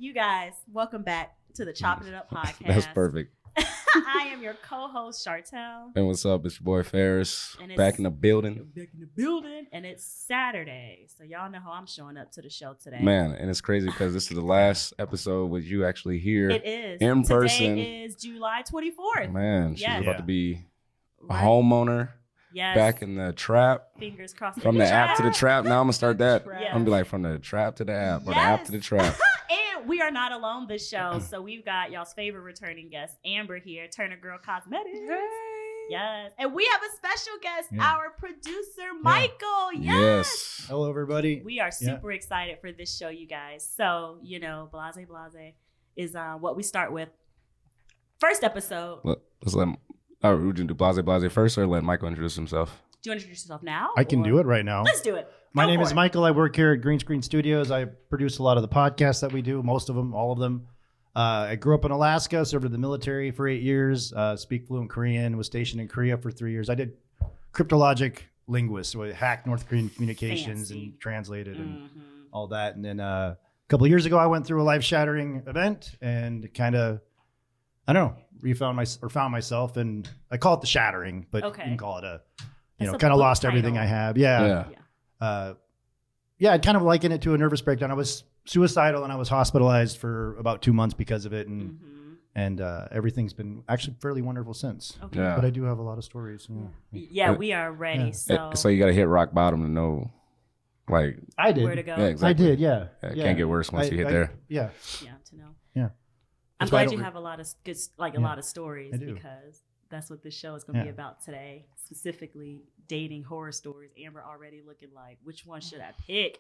You guys, welcome back to the Chopping It Up podcast. That's perfect. I am your co-host, Chartel. And what's up? It's your boy Ferris. And it's Back in the building. Back in the building. And it's Saturday. So y'all know how I'm showing up to the show today. Man, and it's crazy because this is the last episode with you actually here. It is. In person. Today is July 24th. Man, she's Yes. about to be a Right. homeowner. Yes. Back in the trap. Fingers crossed. From the app to the trap. Now I'm going to start that. Yeah. I'm going to be like from the trap to the app. Or the app to the trap. And we are not alone this show. So we've got y'all's favorite returning guest, Amber here, Turner Girl Cosmetics. Hey. Yes. And we have a special guest, our producer, Michael. Yes. Hello, everybody. We are super excited for this show, you guys. So, you know, Blase is what we start with. First episode. Let's let we're going to do Blase first or let Michael introduce himself? Do you want to introduce yourself now? I can do it right now. Let's do it. My Go name for is it. Michael. I work here at Green Screen Studios. I produce a lot of the podcasts that we do, most of them, all of them. I grew up in Alaska, served in the military for 8 years, speak fluent Korean, was stationed in Korea for 3 years. I did cryptologic linguist, so I hacked North Korean communications Fancy. and translated and Mhm. all that. And then a couple of years ago, I went through a life-shattering event and kind of, I don't know, found myself, and I call it the shattering, but Okay. you can call it That's a kind of book lost everything title. I have. Yeah. I'd kind of liken it to a nervous breakdown. I was suicidal and I was hospitalized for about 2 months because of it. And everything's been actually fairly wonderful since. Okay. Yeah. But I do have a lot of stories. Yeah, we are ready. Yeah. So, You got to hit rock bottom to know, like, I did. where to go. yeah, exactly. I did, yeah. It can't get worse once you hit there. Yeah. Yeah, to know. Yeah. I'm That's why I glad don't you have a lot of good, a Yeah. lot of stories I do. because that's what this show is going to be Yeah. about today. Specifically, dating horror stories. Amber already looking like, which one should I pick?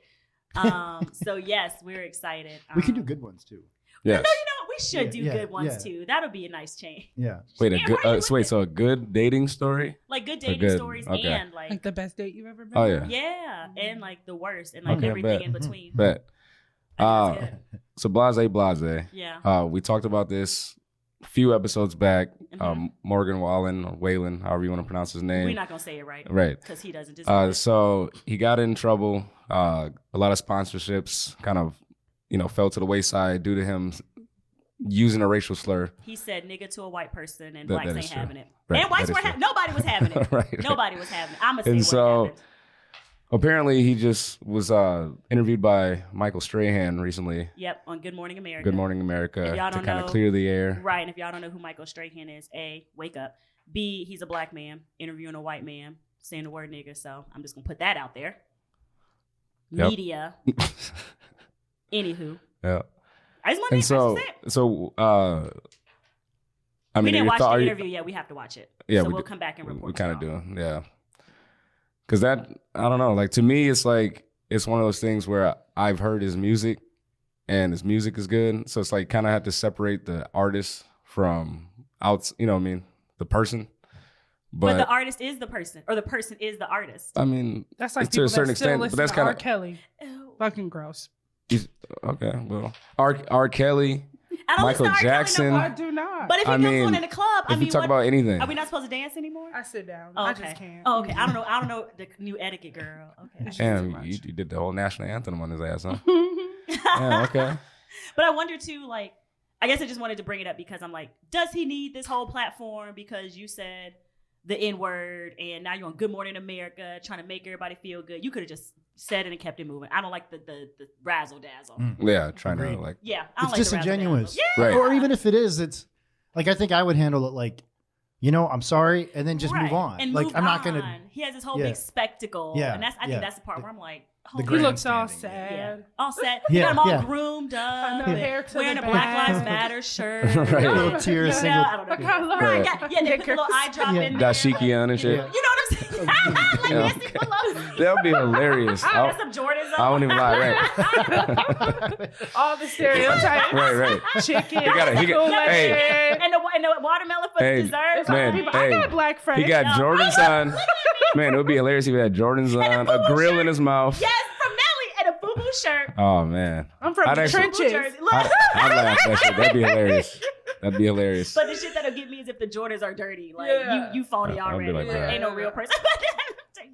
So yes, we're excited. We can do good ones too. Yes. No, you know, we should do Yeah, good ones yeah. too. That'll be a nice change. Yeah. Wait, Yeah, why are you so a good dating story? Like good Or dating good, stories okay. and Like the best date you've ever been Oh, on? yeah, and like the worst and like Okay, everything bet. in between. Bet. I think that's good. So blase. Yeah. We talked about this a few episodes back. Mhm. Morgan Wallen or Whalen, however you want to pronounce his name. We're not gonna say it right, Right. Because he doesn't deserve it. So he got in trouble. A lot of sponsorships kind of, fell to the wayside due to him using a racial slur. He said "nigga" to a white person, and That- blacks that ain't is true. having it. Right, And whites that is weren't. true. Nobody was having it. Right. Nobody was having it. I'm gonna say And what so happened. apparently he just was interviewed by Michael Strahan recently. Yep, on Good Morning America. Good Morning America If y'all to don't kind of know- clear the air. Right, and if y'all don't know who Michael Strahan is, A, wake up. B, he's a black man interviewing a white man saying the word nigga. So I'm just gonna put that out there. Yep. Media. Anywho, Yeah. I just want to And make sure I mean, we didn't your watch thought- the interview yet. We have to watch it. Yeah, so we we'll do. come back and report. We kind of y'all. do, yeah. Because that, I don't know, like to me, it's like, it's one of those things where I've heard his music and his music is good. So it's like kind of have to separate the artist from the person. But the artist is the person, or the person is the artist. I mean, That's like to a people certain that still extent, but listen that's to kind R. of, Kelly. Ew. Fucking gross. okay, well, R. Kelly, I don't Michael listen to R. Kelly no Jackson. more. I do not. But if he I comes mean, on in the club, if you talk about anything. are we not supposed to dance anymore? I sit down. Oh, I okay. just can't. Oh, okay. I don't know the new etiquette, girl. Okay. It's just too Damn, much. you did the whole national anthem on his ass, huh? Yeah, okay. But I wonder too, like, I guess I just wanted to bring it up because I'm like, does he need this whole platform because you said the N-word and now you're on Good Morning America trying to make everybody feel good? You could have just said it and kept it moving. I don't like the razzle dazzle. Yeah, trying to Agreed. like, Yeah, I don't It's like disingenuous. the razzle-dazzle. Right. Or even if it is, it's like, I think I would handle it like, I'm sorry, and then just move on. And like, move I'm not on. going to. He has this whole Yeah. big spectacle. Yeah, And I think yeah. that's the part where I'm like, The He holy looks all grandstanding, sad. yeah. All set. Yeah, Got him all yeah. groomed I up. know, hair to Wearing the a Black back. Lives Matter shirt. Right. A little tear, You know, single. I don't know. What kind of Right. Yeah, they put a little eye drop Yeah. in there. dashiki on and shit. Yeah. You know what I'm saying? Like Yeah. Nancy Pelosi. That would be hilarious. There's some Jordans I on. won't even lie, right? All the stereotypes. right. Chicken. He got hey, And the watermelon for Hey, the dessert. man, people, I hey. got black friends. He got Jordans on. Man, it would be hilarious if he had Jordans on, a grill in his mouth. Yes, from Nelly and a boo-boo shirt. Oh, man. I'm from I'd the actually- trenches. Jersey. Look. I'd laugh at that shit. That'd be hilarious. That'd be hilarious. But the shit that'll get me is if the Jordans are dirty. Like, Yeah. you phony I'll be already. like, Like, bruh. ain't no real person.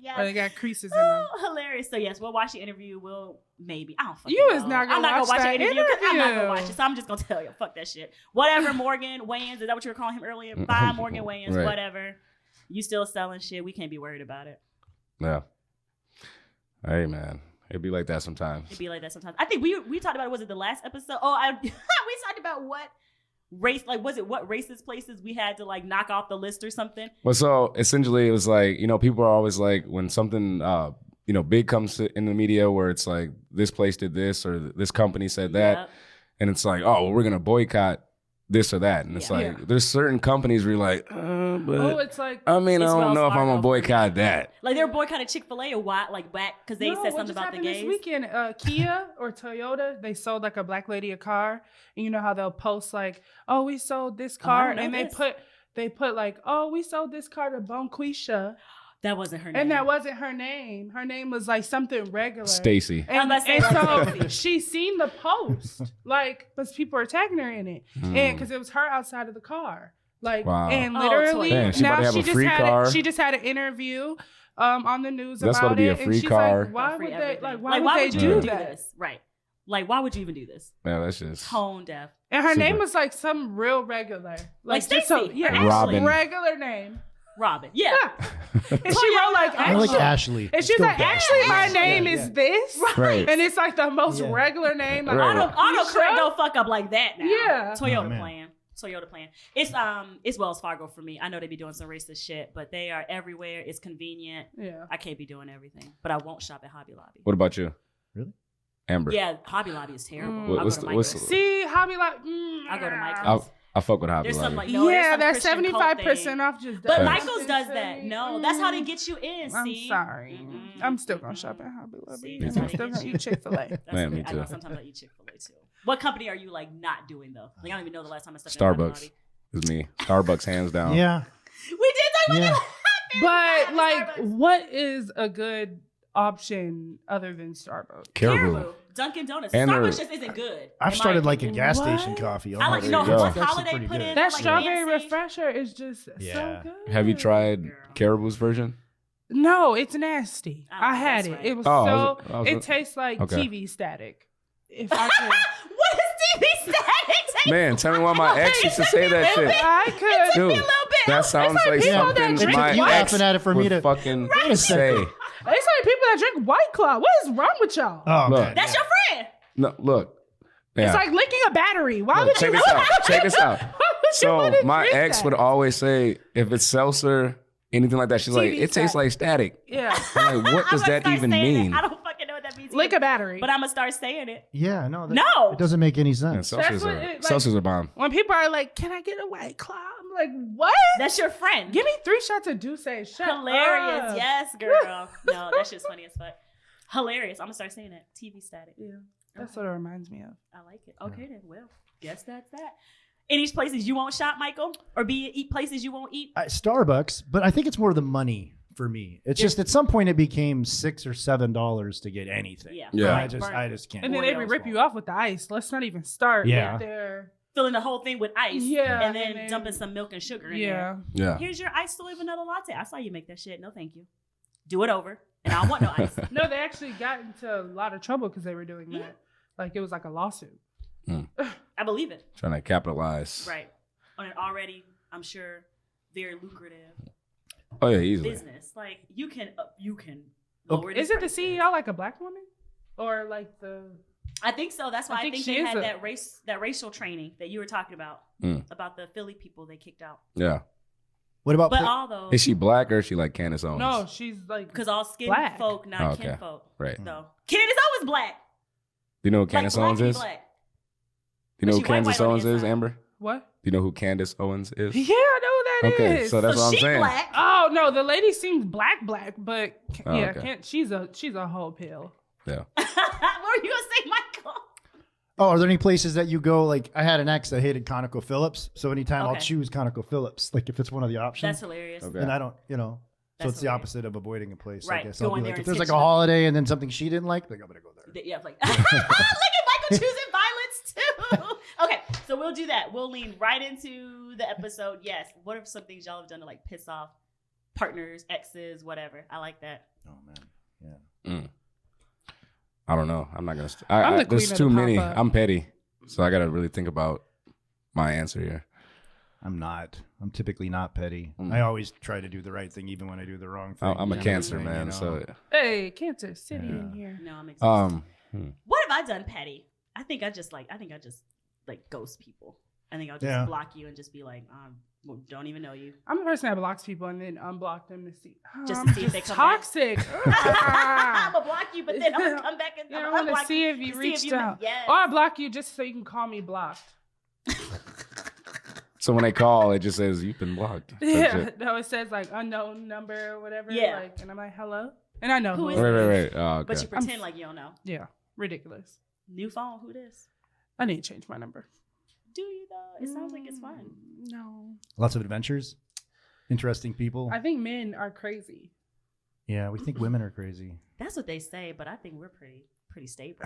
Yes. Or they got creases in them. Oh, hilarious. So yes, we'll watch the interview. We'll maybe. I don't fucking You know. is not gonna I'm not gonna watch watch that the interview. 'Cause I'm not gonna interview. watch it. So I'm just gonna tell you, fuck that shit. Whatever, Morgan Wayans. Is that what you were calling him earlier? Bye, Morgan Wayans. Right. Whatever. You still selling shit. We can't be worried about it. Yeah. Hey man, it'd be like that sometimes. It'd be like that sometimes. I think we talked about it. Was it the last episode? Oh, we talked about what race, like, was it what racist places we had to like knock off the list or something? Well, so essentially, it was like, people are always like, when something big comes in the media where it's like this place did this or this company said that, Yep. and it's like, oh, well, we're gonna boycott this or that, and it's like there's certain companies where you're like, but it's like I mean, I It's don't Wells know if I'm Fargo. gonna boycott that. Like they were boycotting Chick-fil-A or what? Like back because they no, said what something just about the happened gays. this weekend. Kia or Toyota, they sold like a black lady a car, and you know how they'll post like, "Oh, we sold this car," know and this. they put like, "Oh, we sold this car to Bonquisha," That wasn't her name. and that wasn't her name. Her name was like something regular. Stacy. And, I'm about to say, and like, so Stacy. she seen the post, like, but people are tagging her in it, and because it was her outside of the car, like, Wow. and Oh, literally Damn, she about now to have she a just free had car. she just had an interview on the news That's about about to be a it, free and she's car. like, why Free would they everything. like why would they would you do even do that? this? Right. Like why would you even do this? Man, that's just Tone deaf. And her Super. name was like some real regular, Like just Stacey, yeah, Ashley. Robin. regular name. Robin. Yeah. And she wrote like I like Ashley. Ashley. And she's Let's go like, with actually, my Ashley. name Yeah, is yeah. this. Right. And it's like the most Yeah. regular name. Like, Right. Autocorrect don't fuck up like that now. Yeah. Toyota Oh, man. plan. Toyota plan. It's Wells Fargo for me. I know they be doing some racist shit, but they are everywhere. It's convenient. Yeah. I can't be doing everything, but I won't shop at Hobby Lobby. What about you? Really? Amber. Yeah, Hobby Lobby is terrible. What- I'll what's go to the- what's Michael's. See, Hobby like, I'll go to Michael's. I fuck with Hobby There's Lobby. some like no, there's yeah, some that Christian cult 75% thing. off just But does Michael's something does to that. me. No, that's how they get you in. I'm See? sorry. Mm-mm. I'm still gonna shop at Hobby Lobby. See, because that's I'm how still they gonna get eat Chick-fil-A. That's Man, good. me I know too. sometimes I eat Chick-fil-A too. What company are you like not doing though? Like I don't even know the last time I stepped in Hobby Starbucks. Lobby. It's me. Starbucks, hands down. Yeah. We did talk Yeah. about that. But like, what is a good option other than Starbucks? Caribou. Dunkin' Donuts. And Starbucks they're- just isn't good. I've in my started liking opinion. gas What? station coffee. I like there no you go. what It's actually Holiday pretty put good. in. That like strawberry Nancy. refresher is just Yeah. so good. Have you tried Girl. Caribou's version? No, it's nasty. Oh, I had that's it. right. It was Oh, so. I was- It tastes like Okay. TV static. If I could, What is TV static? Man, tell me why my ex used to say that shit. I It took could. me a Dude, little bit. that sounds like like people that something drink my you white. ex laughing at it for me would to fucking Wait a say. second. It's like people that drink White Claw. What is wrong with y'all? Oh, Look. man. That's your friend. No, look. Yeah. It's like licking a battery. Why Look, would check you? this out. Check this out. Why would you So wanna my drink ex that? would always say, if it's seltzer, anything like that, she's like, TV it tastes static. like static. Yeah, I'm like, what does I'm gonna that start even saying mean? it. I don't fucking know what that means. lick either. a battery. But I'm gonna start saying it. Yeah, no. No. It doesn't make any Yeah, sense. seltzers what are it- like- seltzers are bomb. When people are like, "Can I get a White Claw?" I'm like, "What? That's your friend. Give me 3 shots of Douce." Shut Hilarious. up. Yes, girl. No, that shit's funny as fuck. Hilarious. I'm gonna start saying it. TV static. Yeah, that's what it reminds me of. I like it. Okay then. Well, guess that's that. Any places you won't shop, Michael, or eat places you won't eat? Starbucks, but I think it's more the money for me. It's just at some point it became $6 or $7 to get anything. Yeah. Yeah. I just can't. And then they rip you off with the ice. Let's not even start. Yeah. with their Filling the whole thing with ice. Yeah, And then and then- dumping some milk and sugar in yeah. there. Yeah. Here's your iced soy vanilla latte. I saw you make that shit. No, thank you. Do it over. And I don't want no ice. No, they actually got into a lot of trouble because they were doing that. Like it was like a lawsuit. I believe it. Trying to capitalize. Right. On an already, I'm sure, very lucrative Oh yeah, easily. business. Like you can Okay. lower these Is it the prices. CEO like a black woman, or like the? I think so. That's why I think she they is had a- that racial training that you were talking about Mm. about the Philly people they kicked out. Yeah. What about But all those Is she black or is she like Candace Owens? No, she's like because all skin Black. folk, not Oh, okay. kinfolk. Right. Do So Candace Owens black. you know who Candace like, Owens black is? and black. Do you know But who she white, Candace white on the Owens is, inside. Amber? Do what? you know who Candace Owens is? Yeah, I know who that is. Okay, so that's So what I'm she saying. black. Oh no, the lady seems black, but Oh, yeah, okay. can't she's a whole pill. Yeah. What were you gonna say, Michael? Oh, are there any places that you go? Like, I had an ex that hated ConocoPhillips, so anytime I'll Okay. choose ConocoPhillips, like if it's one of the options, That's hilarious. Okay. and I don't, so That's it's the hilarious. opposite of avoiding a place. Right, I guess go I'll be in there like, if and there's like stitch a it up. holiday and then something she didn't like I'm gonna go there. Yeah, like look at Michael choosing violence too. Okay, so we'll do that. We'll lean right into the episode. Yes. What are some things y'all have done to like piss off partners, exes, whatever. I like that. Oh man, yeah. I don't know. I'm not gonna. I'm the queen there's of too the many. pop-up. I'm petty, so I gotta really think about my answer here. I'm not. I'm typically not petty. Mm. I always try to do the right thing, even when I do the wrong thing. I'm a kind of Cancer thing, man, you know? so Hey, Cancer City in here. No, I'm exhausted. hmm. What have I done petty? I think I just like ghost people. I think I'll just block you and just be like, well, don't even know you. I'm the person that blocks people and then unblock them to see. Just to see if they come toxic. I'm gonna block you, but then I'm gonna come back and You don't want to see if you reached out. Yes. Or I block you just so you can call me blocked. So when they call, it just says you've been blocked. That's Yeah, it. no, it says like unknown number or whatever. Yeah. Like, and I'm like, hello, and I know Who who is it Right. is. Oh, okay. But you pretend like you don't know. Yeah, ridiculous. New phone, who this? I need to change my number. Do you though? It sounds like it's fun. No, Lots of adventures, interesting people. I think men are crazy. Yeah, we think women are crazy. That's what they say, but I think we're pretty stable.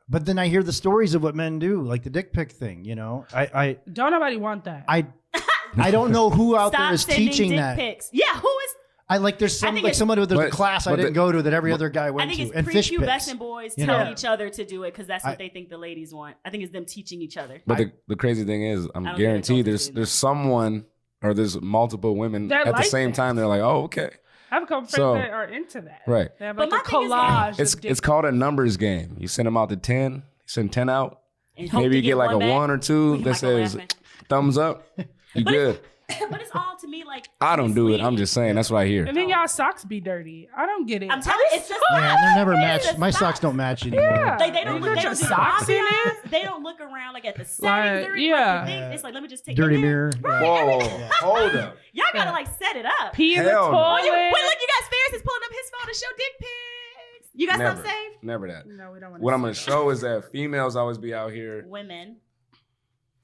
But then I hear the stories of what men do, like the dick pic thing. You know, I Don't nobody want that. I don't know who out Stop there is sending teaching dick that. pics. Yeah, who is? I like there's I some think like it's- someone with there's a But- class I but didn't the- go to that every other guy I went think to, it's and fish pics. prepubescent boys You telling know? each other to do it because that's what I- they think the ladies want. I think it's them teaching each other. But the crazy thing is, I'm I don't guaranteed think adults there's someone or there's multiple women That at the like same that. time. They're like, oh, okay, I have a couple friends So- that are into that. right. They have But like a my thing is collage. It's of dick it's called a numbers game. You send them out to 10. You send 10 out. And hope Maybe to you get like a back. 1 or 2 We that might go says laughing. thumbs up. You good? But it's all to me like I don't do it. I'm misleading. just saying. That's what I hear. And then y'all socks be dirty. I don't get it. I'm telling you, it's just Yeah, they're never It is matched. a My sock. socks don't match anymore. Yeah. They don't You look. got They your don't do socks in ambiance. They don't look around like at the settings. Like, or yeah. Like the thing. It's like let me just take Dirty it in. mirror. Whoa, hold up. Y'all gotta like set it up. Pee in the Hell no. Oh, toilet. wait, look, you guys. Ferris is pulling up his phone to show dick pics. You got Never, something saved? never that. No, we don't want What I'm gonna show is that females always be out here. Women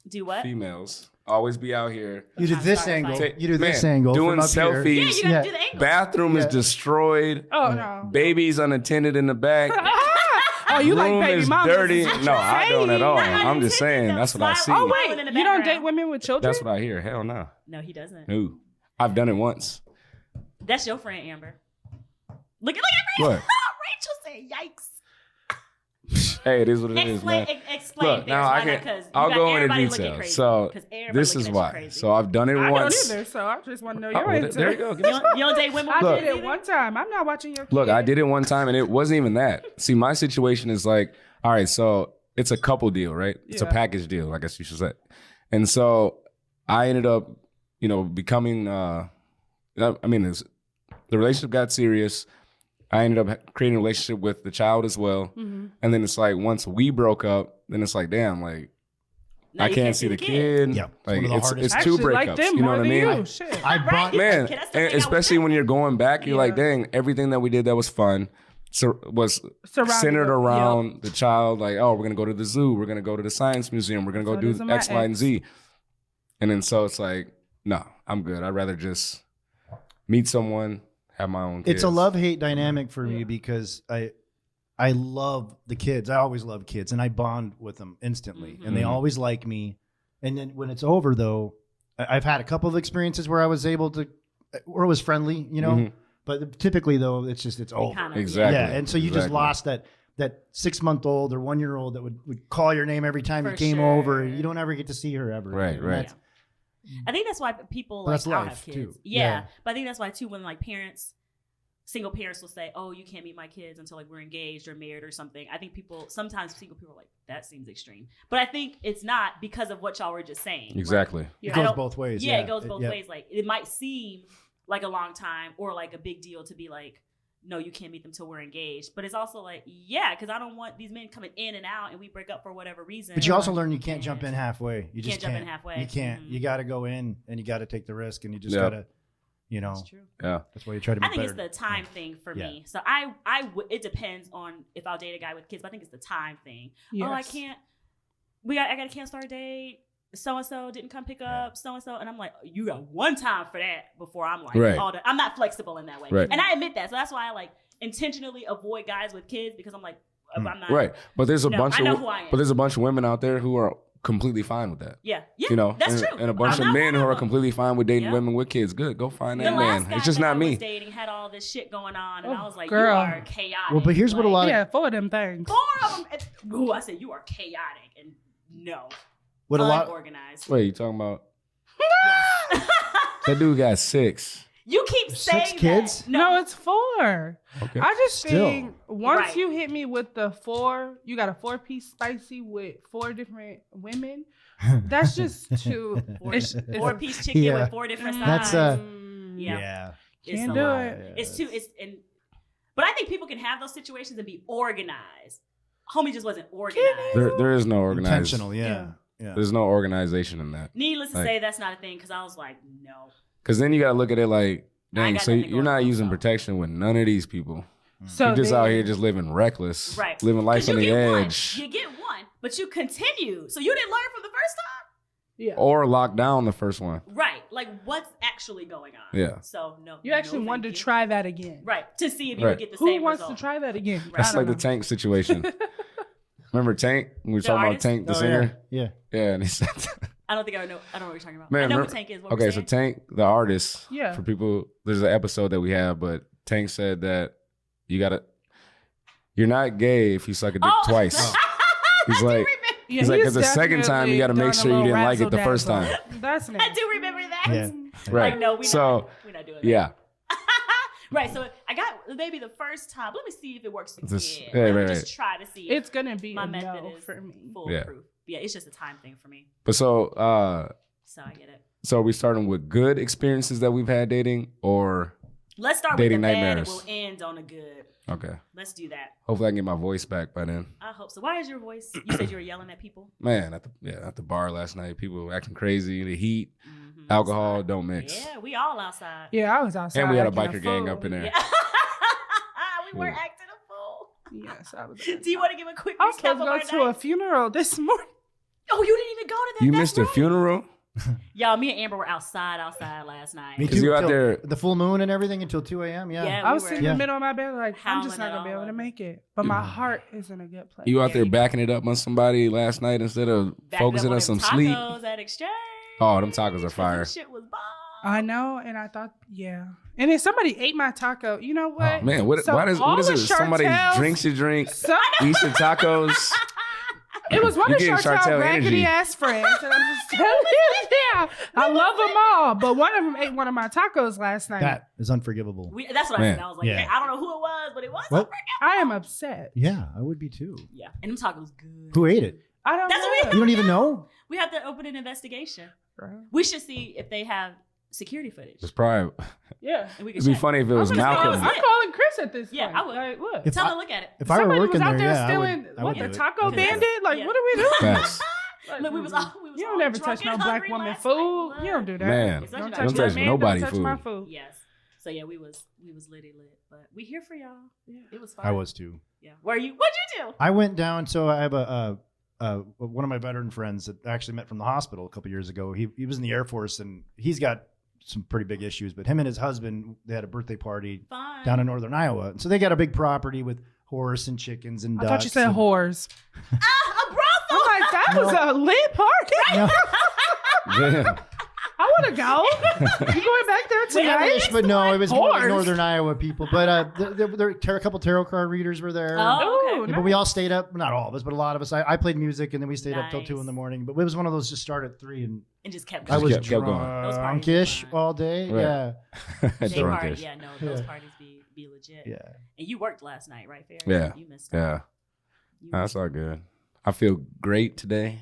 do what? Females always be out here. You do this Sorry, angle. sorry. You do this Man, angle. doing from up here. selfies. Yeah, you gotta do the angle. Bathroom is Yeah. destroyed. Oh no. Babies unattended in the back. Oh, you like Room baby is mamas? dirty. Is what No, you're I don't at saying. all. Not I'm just saying. unattended, That's what I though. see. Oh Smiling wait, in the you don't background. date women with children? That's what I hear. Hell no. No, he doesn't. No. I've done it once. That's your friend Amber. Look at Rachel. What? Rachel said, "Yikes." Hey, it is what it is, Explain, man. explain. Look, now Ferris, I why not? can. 'Cause you I'll got go into everybody looking detail. crazy. So 'Cause everybody this looking is at you why. crazy. So I've done it I once. don't either, so I just want to know Oh, your well, answer. there you go. You don't date women I with did kids it either? one time. I'm not watching your Look, kid. I did it one time and it wasn't even that. See, my situation is like, all right, so it's a couple deal, right? It's a Yeah. package deal, I guess you should say. And so I ended up, becoming, the relationship got serious. I ended up creating a relationship with the child as well. Mm-hmm. And then it's like, once we broke up, then it's like, damn, like, Now I you can't see the kid. Yeah, it's Like, one of the it's hardest- two Actually, like breakups. them You know more what I than mean? you. Shit. I Right. brought Man, Okay, that's the and thing I especially would when you're going back, you're like, Yeah. dang, everything that we did that was fun was Surrounded centered with- around the child. Like, oh, we're going to go to the zoo. We're going to go to the science museum. We're going to go So do these are my X, Y, and ex. Z. And then so it's like, no, I'm good. I'd rather just meet someone, have my own kids. It's a love-hate dynamic for me Yeah. because I love the kids. I always love kids, and I bond with them instantly, and they Mhm. always like me. And then when it's over, though, I've had a couple of experiences where I was able to, or it was friendly, Mhm. But typically, though, it's over. Kinda, Exactly. Yeah, and so you just Exactly. lost that 6-month-old or 1-year-old that would call your name every time For you came sure. over. You don't ever get to see her ever. Right, And right. that's- I think that's why people But like that's I don't life, have kids. too. Yeah. Yeah. But I think that's why too when like single parents will say, "Oh, you can't meet my kids until like we're engaged or married or something." I think sometimes single people are like, "That seems extreme," but I think it's not because of what y'all were just saying. Exactly. It I goes don't- both ways. Yeah, it goes both yeah. ways. Like it might seem like a long time or like a big deal to be like, no, you can't meet them till we're engaged. But it's also like, yeah, because I don't want these men coming in and out and we break up for whatever reason. But you also learn you can't jump in And- halfway. You just Can't jump in halfway. You can't. Mhm. You got to go in and you got to take the risk, and you just Yeah. got to, That's true. Yeah. that's why you try to be I think better. it's the time thing for Yeah. me. So it depends on if I'll date a guy with kids, but I think it's the time thing. Yes. Oh, I can't. I got to cancel our date. So and so didn't come pick up so and so, and I'm like, you got one time for that before I'm like, Right. all the, I'm not flexible in that way, Right. and I admit that. So that's why I like intentionally avoid guys with kids because I'm like, I'm not Right. But there's a No, bunch I know of who I am. but there's a bunch of women out there who are completely fine with that. Yeah, You know, that's and, true. and a bunch I'm of not men one who of are them. completely fine with dating Yeah. women with kids. Good, go find The that last man. guy It's just that not I me. was dating had all this shit going on, and Oh, I was like, girl. you are chaotic. Well, but here's what a lot of- Yeah, 4 of them things. 4 of them. Ooh, I said you are chaotic, and no, What a lot. unorganized. Wait, you talking about Yes. that dude got 6? You keep 6 saying kids? that. No, it's 4. Okay. I just Still. think once Right. you hit me with the 4, you got a 4-piece spicy with 4 different women. That's just too. It's, 4-piece chicken Yeah. with 4 different Mm. sides. That's, yeah. It's Can't a do lot. it. It's too. But I think people can have those situations and be organized. Homie just wasn't organized. There is no organized. Intentional, yeah. There's no organization in that. Needless to Like- say, that's not a thing because I was like, no. Because then you got to look at it like, dang, got so nothing you're going not on, using so. protection with none of these people. So You're just then- out here just living reckless, Right. living life 'Cause on you the get edge, One. You get one, but you continue. So you didn't learn from the first time? Yeah. or lock down the first one. Right. Like, what's actually going on? Yeah. So, no. You actually no, wanted thank to you. try that again. Right. To see if you Right. would get the Who same wants result. to try that again? That's I like don't the Tank situation. Remember Tank? We were The talking artist? about Tank, the Oh, singer. Yeah. Yeah, and he said, I don't think I know. I don't know what you're talking about. Man, I know remember- who Tank is. What okay, we're so saying. Tank, the artist, Yeah. for people, there's an episode that we have, but Tank said that you're not gay if you suck a dick twice. He's like, Yeah, He's like, 'cause the second time you gotta make sure you didn't like it the first time. That's I nice. do remember that. Yeah. right. Like, no, we're So, not doing that. yeah. Right. So I got maybe the first time. Let me see if it works again. This- Let yeah, me right, just try to see. It's gonna be my a method no is for me. foolproof. Yeah, it's just a time thing for me. But So I get it. so are we starting with good experiences that we've had dating, or Let's start Dating with the bad nightmares. and we'll end on a good. okay? Let's do that. Hopefully I can get my voice back by then. I hope so. Why is your voice? You said you were yelling at people. Man, at the bar last night, people were acting crazy. The heat, Mhm. alcohol don't mix. Yeah, we all outside. Yeah, I was outside. And we had a acting biker gang fool. up in there. Yeah. we were Yeah. acting a fool. Yes, I was. Do you want to give a quick I was recap supposed of to our go to a night? funeral this morning. Oh, you didn't even go to that. You That's missed a right. funeral? Y'all, me and Amber were outside last night. Me 'Cause too. you out till there- the full moon and everything until 2 a.m. Yeah. Yeah. I we was were- sitting in Yeah. the middle of my bed, like I'm just Howling not it gonna be all able to up. make it. But my heart is in a good place. You out There there you go. backing it up on somebody last night instead of Backed focusing up on some them sleep? tacos at Exchange. Oh, them tacos are fire. That shit was bomb. I know, and I thought, yeah. And then somebody ate my taco. You know what? Oh, man, what So what is all it? the Somebody Chartels- drinks your drink, So, eats your tacos. it was one You of getting Chartel's Chartel raggedy energy. ass friends. And I'm just telling you, yeah. I love them all. But one of them ate one of my tacos last night. That is unforgivable. That's what I Man. said. I was like, Yeah. I don't know who it was, but it was. What? I am upset. Yeah, I would be too. Yeah, and them tacos good. Who ate it? I don't That's know. what You don't even know? We have to open an investigation. Right. We should see if they have security footage. It's probably Yeah. And we can it'd be check. funny if it was I'm gonna call- Malcolm. I'm calling Chris at this Yeah, point. I would. Like, look. If Tell I- them to look at it. If I were Somebody working was out there, there yeah, stealing I what would the do it. taco Yeah. bandit? Like, Yeah. what are we doing? Facts. Like, Look, we was all you don't all ever drunk touch no and black hungry woman last food. night. You don't do that. Man, Especially Don't not touch you. my touch man. nobody Don't touch my food. food. Yes. So yeah, we was litty lit, but we here for y'all. Yeah. It was fun. I was too. Yeah. What'd you do? I went down. So I have one of my veteran friends that I actually met from the hospital a couple years ago. He was in the Air Force and he's got some pretty big issues. But him and his husband, they had a birthday party Fun. down in northern Iowa. And so they got a big property with horse and chickens and I ducks. thought you said and- whores. A brothel. I'm like, that was a lit party. No. Damn. I want to go. You going back there tonight? But no, it was more like Whores. northern Iowa people. But a couple tarot card readers were there. Oh, okay. Ooh, Yeah, but we all stayed up. Not all of us, but a lot of us. I played music, and then we stayed up till 2 Nice. in the morning. But it was one of those just start at 3, and And just kept I going. was kept going. Those parties drunkish were fun. all day. Right. Yeah, They party, Drunkish. yeah, no, those Yeah. parties be legit. yeah. And you worked last night, right, Ferris? Yeah. You missed it. Yeah, You that's all good. I feel great today,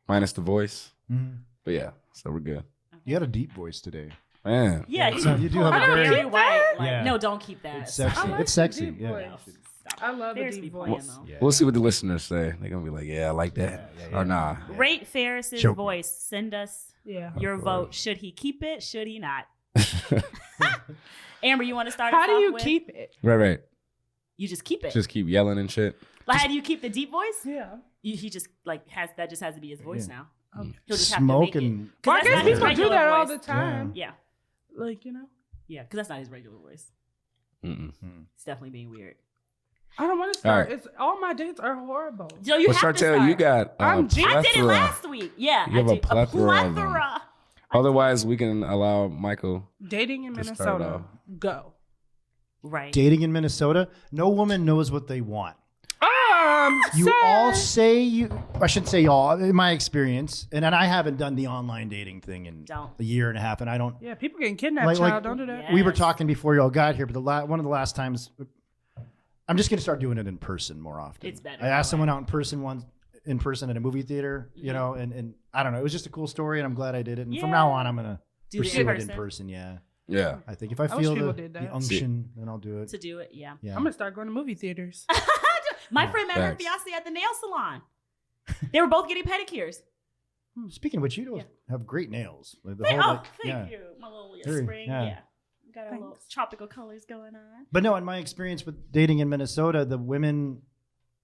minus the voice. Mhm. But yeah, so we're good. You had a deep voice today. Man, Yeah, So you do have I a don't very- very white. Like, Yeah. no, don't keep that. It's sexy. I like It's sexy. the deep Yeah. voice. I love the Ferris deep be voice. playing though. Yeah. we'll see what the listeners say. They're gonna be like, "Yeah, I like that," Yeah, yeah, or yeah. "Nah." Rate Ferris's Choke me. voice. Send us Yeah. your Lord. vote. Should he keep it? Should he not? Amber, you want to start? How us do off you with? keep it? Right. You just keep it. Just keep yelling and shit. Like, how do you keep the deep voice? Yeah. He just like has that. Just has to be his voice Yeah. now. Okay. He'll just have to make Smoke it. and 'Cause Well, I that's guess not his people do regular that all voice. the time. Yeah, Like, you know. yeah, because that's not his regular voice. Mm-mm. It's definitely being weird. I don't want to start. All right. It's all my dates are horrible. Yo, you Well, have to Chantel, start. you got I'm G. I did it plethora. last week. Yeah, You have I a did. plethora of them. Otherwise, we can allow Michael. Dating in To start Minnesota. off. Go. Right. Dating in Minnesota, no woman knows what they want. You sir. all say I shouldn't say all, in my experience, and I haven't done the online dating thing in Don't. a year and a half, and I don't. Yeah, people getting kidnapped, Like- child. like- Don't do that. Yeah. We were Yes. talking before y'all got here, but one of the last times, I'm just gonna start doing it in person more often. It's better I asked that someone way. out in person at a movie theater, you know, and I don't know, it was just a cool story, and I'm glad I did it. And from Yeah. now on, I'm gonna Do it pursue in it in person. person. Yeah, Yeah. I think if I wish feel people the did that. unction, then I'll do it. To do it, yeah. Yeah. I'm gonna start going to movie theaters. My friend met her Facts. fiance at the nail salon. They were both getting pedicures. Speaking of which, you Yeah. have great nails. Like the Thank, whole, oh, like, thank yeah. you. My little Very- spring. yeah. Yeah. Got our little Thanks. tropical colors going on. But no, in my experience with dating in Minnesota, the women,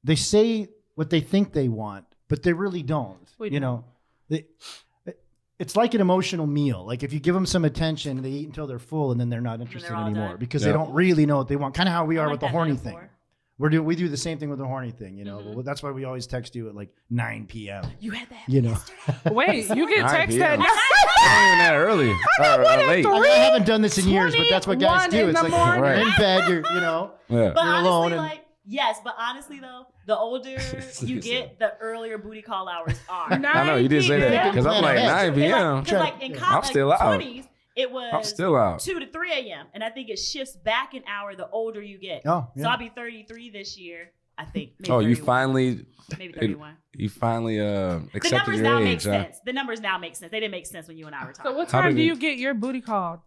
they say what they think they want, but they really don't. We you know, it's like an emotional meal. Like if you give them some attention, they eat until they're full, and then they're not interested all anymore done. because Yeah. they don't really know what they want. Kind of how we I are like with the that horny metaphor. thing. We do the same thing with the horny thing. You know, Mhm. Well, that's why we always text you at like 9 p.m. You had that You know. yesterday. Wait, you get 9 text p.m. at Not even that early. Or late. I haven't done this in years, but that's what guys 21 do. in It's the like morning. you're in bed, you know. Yeah. But You're honestly, alone and- like, yes, but honestly though, the older you get, the earlier booty call hours are. I know you did say that because I'm like 9 p.m. Because like in I'm college, still out. 20s, it was I'm still out. 2 to 3 a.m. And I think it shifts back an hour the older you get. Oh, So yeah. I'll be 33 this year, I think. Maybe Oh, you 31. finally Maybe 31. accepted The numbers your now age. make Huh? sense. The numbers now make sense. They didn't make sense when you and I were So talking. what How time did do it- you get your booty call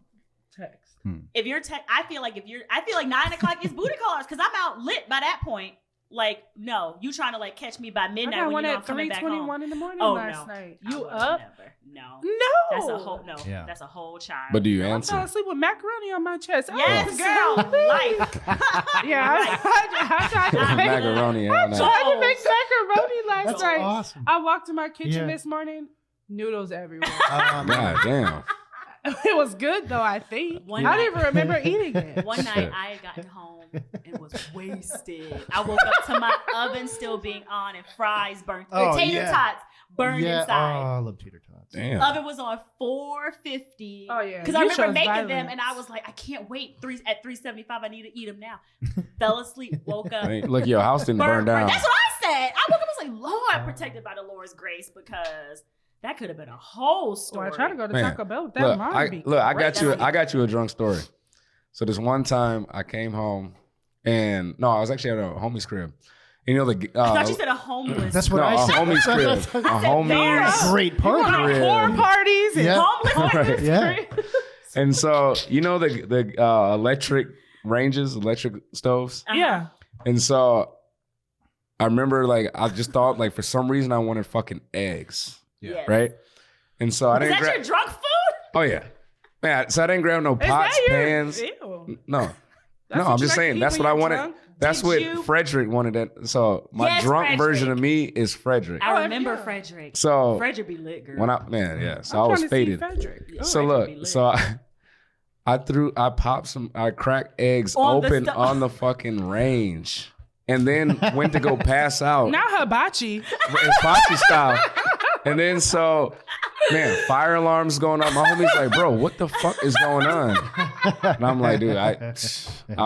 text? If you're I feel like 9 o'clock is booty call hours because I'm out lit by that point. Like, no, you trying to like catch me by I midnight got when one you know at I'm coming back home. 3:21 in the morning Oh last no, night. I You would up? Never. No, No. that's a whole Yeah. That's a whole child. But do you I fell answer? asleep with macaroni on my chest. Yes, Oh, girl, life. Yeah, I tried to make Macaroni. I I know. tried to make macaroni last That's night. awesome. I walked to my kitchen Yeah. this morning, noodles everywhere. God damn. It was good though, I think. One I night- don't even remember eating it. One night I had gotten home and was wasted. I woke up to my oven still being on and fries burnt. Oh, tater yeah. tots burned yeah. inside. Oh, I love tater tots. Damn. Oven was on 450. Oh, yeah. Because I You remember chose making them violence. and I was like, I can't wait. At 375, I need to eat them now. Fell asleep, woke up. Hey, look, your house didn't burn down. That's what I said. I woke up and was like, Lord, protected by the Lord's grace because that could have been a whole So story. I tried to go to Man, Taco Bell with that Look, mom I beat. got you a drunk story. So this one time I came home and no, I was actually at a homie's crib. And you know the I thought you said a homeless. That's what no, I a said. homie's crib. A said, homie's Great You going party. to Yeah. whore parties and Yeah. homeless. Right. Yeah. And so you know the electric ranges, electric stoves. Yeah. And so I remember like I just thought like for some reason I wanted fucking eggs. Yes. Right? And so I Is didn't that grab your drunk food? Oh yeah. Man, so I didn't grab no Is pots, that your pans. Ew. No. That's No, what I'm you just like to saying eat that's when what I you're wanted. drunk? That's Did what you- Frederick wanted. That so my Yes, drunk Frederick. version of me is Frederick. I remember yeah. Frederick. So Frederick be lit, girl. when I man, yeah. So I'm I was trying to see faded. Frederick. Oh, So Frederick be look, lit. so I cracked eggs On the open stove. on the fucking range, and then went to go pass out, Not hibachi. hibachi style. And then so, man, fire alarms going off. My homie's like, bro, what the fuck is going on? And I'm like, dude, I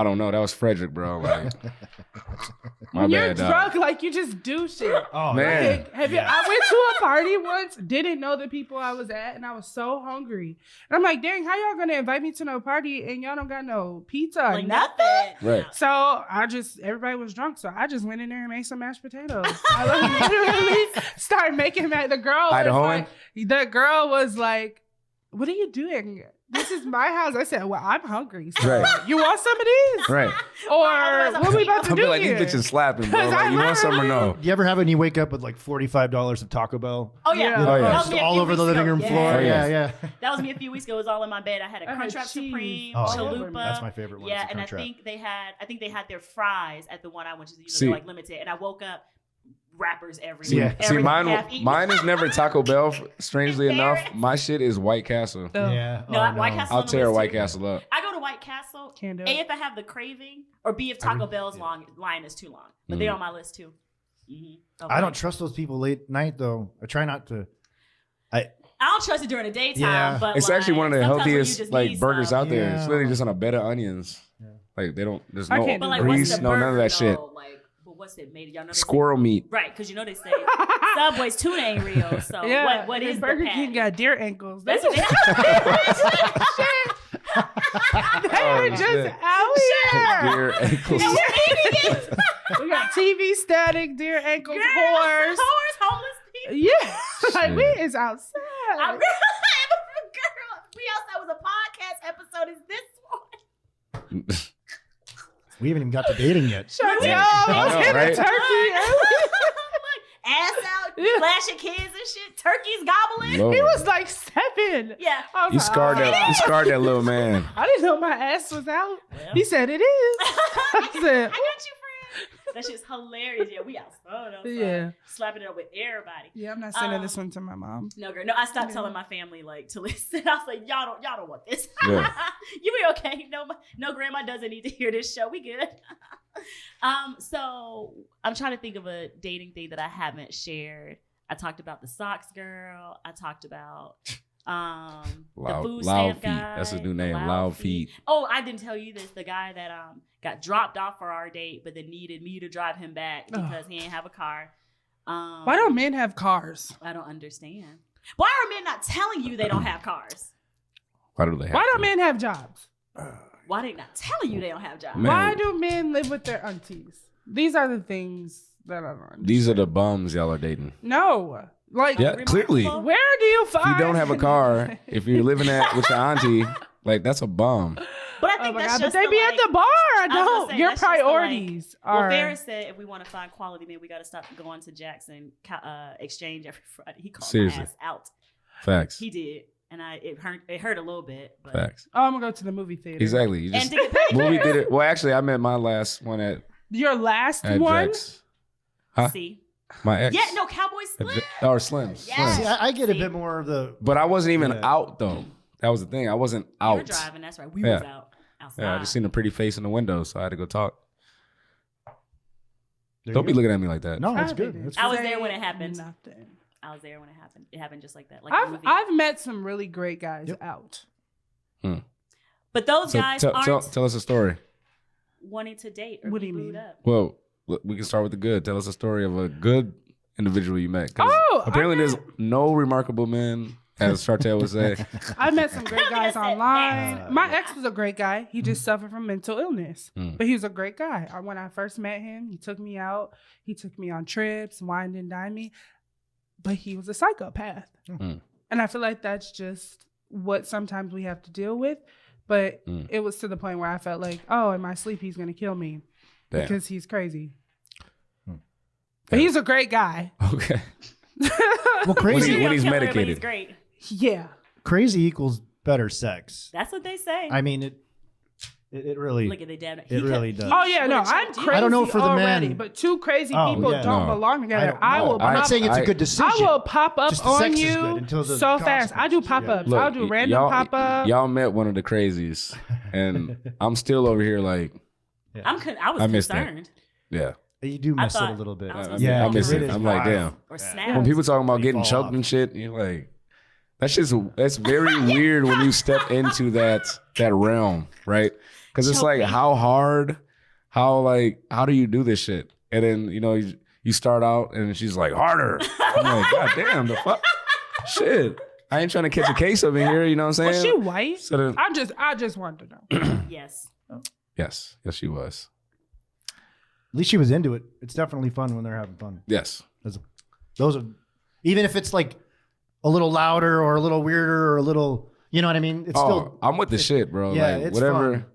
don't know. That was Frederick, bro. Like, my When you're bad, dog. drunk, like you just do shit. Oh, Man. Like, have you? I went to a party once, didn't know the people I was at, and I was so hungry. And I'm like, dang, how y'all gonna invite me to no party and y'all don't got no pizza or like nothing? nothing. Right. So everybody was drunk, so I just went in there and made some mashed potatoes. I like, literally started making that. Idahoan? The girl was like, "What are you doing? This is my house." I said, "Well, I'm hungry. So Right. you want some of these? Right. Or Otherwise, I'm what we about to I'll be do like, here?" these bitches slapping, bro. 'Cause Like, I you want some or no? literally- Do you ever have it when you wake up with like $45 of Taco Bell? Oh yeah. Yeah. Oh, yeah. That was Just me a all few over the weeks living ago. room floor. Oh, Yeah, yeah. yeah. That was me a few weeks ago. It was all in my bed. I had a I had Crunchwrap cheese Supreme, Oh, chalupa. that's my favorite one. Yeah, is the and I Crunchwrap. think they had their fries at the one I went to. See- They're like limited, and I woke up wrappers everywhere. Yeah. See, Everything half eaten. mine is never Taco Bell. Strangely enough, Embarrassed. my shit is White Castle. So, Yeah. No, Oh, White Castle. I'll on the tear list, White too. Castle up. I go to White Castle. Can't do A, it. if I have the craving, or B, if Taco Bell's line is too long. But they're on my list too. Mm-hmm. Okay. I don't trust those people late night though. I try not to. I don't trust it during the daytime. Yeah. But It's actually one of the sometimes when you healthiest just like need burgers some. out there. It's literally Yeah. just on a bed of onions. Yeah. Like they don't. There's I no can't do But like, that. what's grease, the no burger, none of that shit. though? Like, but what's it made? Y'all know they Squirrel meat. Say, right? Because you know they say Subway's tuna ain't real. So Yeah, what is Burger the King patty? got deer ankles. That's They what are just shit. out here. Deer ankles. And we're eating it. We got TV static, deer ankles, Girl, whores. homeless people. Yeah, like Shit. we is outside. Girl, we outside was a podcast episode. Is this one? We haven't even got to dating yet. Shut Yeah. up. I know, Let's hit a right? turkey. Ass out, Yeah. flashing kids and shit. Turkeys gobbling. Lord. He was like 7. Yeah. I was You like, scarred oh. that. You scarred that little man. I didn't know my ass was out. Well. He said it is. I I said, got you, friend. That shit's hilarious. Yeah, we outside. Yeah. Slapping it up with everybody. yeah, I'm not sending this one to my mom. No, girl. No, I stopped telling my family like to listen. I was like, y'all don't want this. Yeah. You be okay. No, grandma doesn't need to hear this show. We good. So I'm trying to think of a dating thing that I haven't shared. I talked about the socks girl. I talked about the food Loud stamp feet. guy. That's his new the name. Loud feet. Oh, I didn't tell you this. The guy that got dropped off for our date, but then needed me to drive him back because he didn't have a car. Why don't men have cars? I don't understand. Why are men not telling you they don't have cars? Why do they have Why to? don't men have jobs? Why they not telling you they don't have jobs? Man. Why do men live with their aunties? These are the things that I don't understand. These are the bums y'all are dating. No. Like, Yeah, clearly. where do you find... If you don't have a car, if you're living with your auntie, like that's a bum. But I Oh think my that's God, but just they be at the bar. I was gonna don't. say, Your that's just the, priorities are... Well, Ferris said if we want to find quality men, we got to stop going to Jackson Exchange every Friday. He called Seriously. my ass out. Facts. He did, and it hurt a little bit. But Facts. Oh, I'm going to go to the movie theater. Exactly. You just And to get paid movie for it. theater. Well, actually, I met my last one at Your last one? Jack's. Huh? See, My ex. yeah, no, Cowboy Slim. Or Slim. Yes. See, I get a bit more of the. But I wasn't even Yeah. out though. That was the thing. I wasn't You out. were driving. That's right. We Yeah. was outside. Yeah, I just seen a pretty face in the window, so I had to go talk. There Don't you be go. looking at me like that. No, it's I good. didn't It's I was say there when it happened. Nothing. I was there when it happened. It happened just like that. Like a movie. I've met some really great guys Yep. out. But those So guys tell aren't us a story. wanting to date or What be do you booed mean? up. Well, we can start with the good. Tell us a story of a good individual you met. 'Cause Oh, apparently I there's met- no remarkable men, as Chartel would say. I met some great guys That's it. online. My Yeah. ex was a great guy. He just suffered from mental illness, Mm. but he was a great guy. When I first met him, he took me out. He took me on trips, wined and dined me, but he was a psychopath. Mm. And I feel like that's just what sometimes we have to deal with. But Mm. it was to the point where I felt like, oh, in my sleep, he's going to kill me Damn. because he's crazy. Hmm. But he's a great guy. Okay. Well, crazy. When he's Serial killer, but medicated. He's great. Yeah. Crazy equals better sex. That's what they say. I mean, it really. Look at the damn. It really does. Oh yeah, no, would've I'm choked you. crazy I don't know for the already, men. but two crazy Oh, people yeah. don't No. belong together. I know. will I'm not pop, saying it's a good decision. I will pop up Just the on sex is you good until the so fast. I do consequences, pop yeah. ups. Look, I'll do random y'all- pop up. Y'all met one of the crazies, and I'm still over here like, I was I missed that. concerned. yeah. You do miss it thought a little bit. I was gonna I say, miss it it. is I'm like, damn. Or Yeah. snap. When people talking about You getting fall choked off. and shit, you're like, that's very weird when you step into that realm, right? Because it's Choke like me. how do you do this shit? And then you start out and she's like harder. I'm like, God damn, the fuck, shit. I ain't trying to catch a case up in here. You know what I'm Was saying? she white? So then, I just wanted to know. Yes. yes, she was. At least she was into it. It's definitely fun when they're having fun. Yes. Those are, even if it's like a little louder or a little weirder or a little, you know what I mean? It's still. I'm with the shit, bro. Yeah, like it's whatever. fun.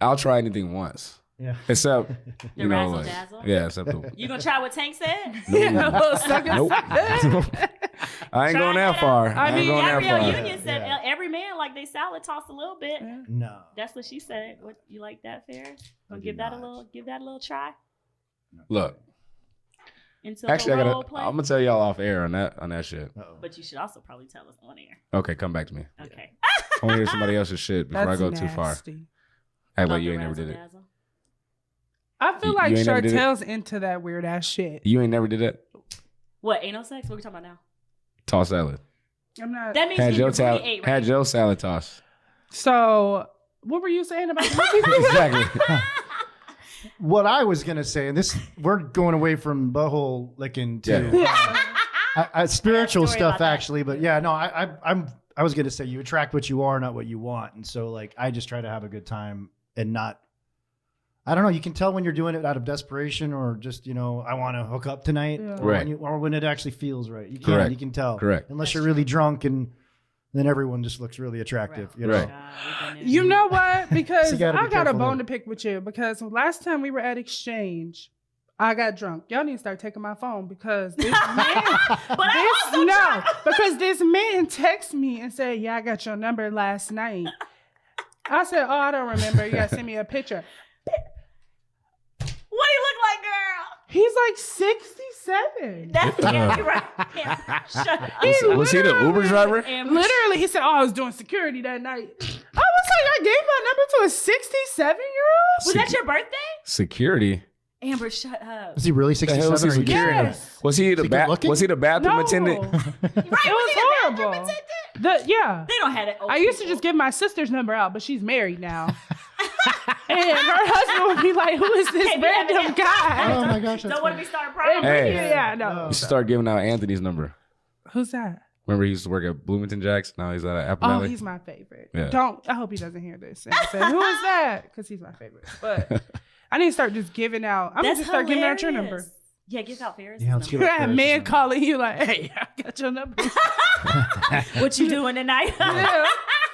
I'll try anything once. Yeah. Except, The you know, razzle like, dazzle? yeah, except the. You gonna try what Tank said? Yeah, a little sucker. Nope. I ain't going that far. I ain't mean, going that Gabrielle far. Union said Yeah. every man like they salad toss a little bit. No. That's what she said. What you like that, Ferris? I Gonna do give that not. a little try. Look, Until actually, the role play. I'm gonna tell y'all off air on that shit. Uh-oh. But you should also probably tell us on air. Okay, come back to me. Okay. I want to hear somebody else's shit before That's I go too far. nasty. Act Love like you the ain't never did it. razzle-dazzle. I feel You like ain't never did it? Chartel's into that weird ass shit. You ain't never did that? What, anal sex? What are we talking about now? Toss salad. I'm not. That means Had you your, your booty salad, ate, had right? your salad toss. So, what were you saying about the movie? Exactly. What I was gonna say, and this we're going away from butthole licking to spiritual story stuff about that. actually, but yeah, no, I was gonna say you attract what you are, not what you want, and so like I just try to have a good time and not. I don't know. You can tell when you're doing it out of desperation or just I want to hook up tonight, Yeah. or, Right. or when it actually feels right. You can Correct. you can tell. Correct. Unless That's you're really drunk and then everyone just looks really attractive. You know. Right. God, we've been there. You know what? Because So you gotta be I got a careful bone there. to pick with you. Because last time we were at exchange, I got drunk. Y'all need to start taking my phone because this man, because this man texted me and said, "Yeah, I got your number last night." I said, "Oh, I don't remember. You gotta send me a picture." What do you look like, girl? He's like 67. That's Amber, right? Amber, shut up. Was he the Uber driver? Amber, Literally, he said, "Oh, I was doing security that night." I was like, "I gave my number to a 67-year-old." was that your birthday? Security. Amber, shut up. Was he really The hell was 67? he Or you security? Yes. Was he the he good looking? Was he the bathroom No. attendant? Right, It was horrible. Yeah. They don't have it. I used to just give my sister's number out, but she's married now. And her husband would be like, "Who is this Can't be having random him. guy?" Oh my gosh, that's Don't want to funny. be starting problems. Hey. Yeah, no. You should start giving out Anthony's number. Who's that? Remember he used to work at Bloomington Jacks? Now he's at Apple Oh, Valley. he's my favorite. Yeah. I hope he doesn't hear this. And say, "Who is that?" Because he's my favorite. But I need to start just giving out. I'm going to That's just start giving out your hilarious. number. Yeah, give out Ferris. Yeah, let's You give out had a Ferris's man number. calling you like, "Hey, I got your number." What you doing tonight? Yeah.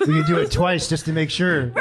We can do it twice just to make sure.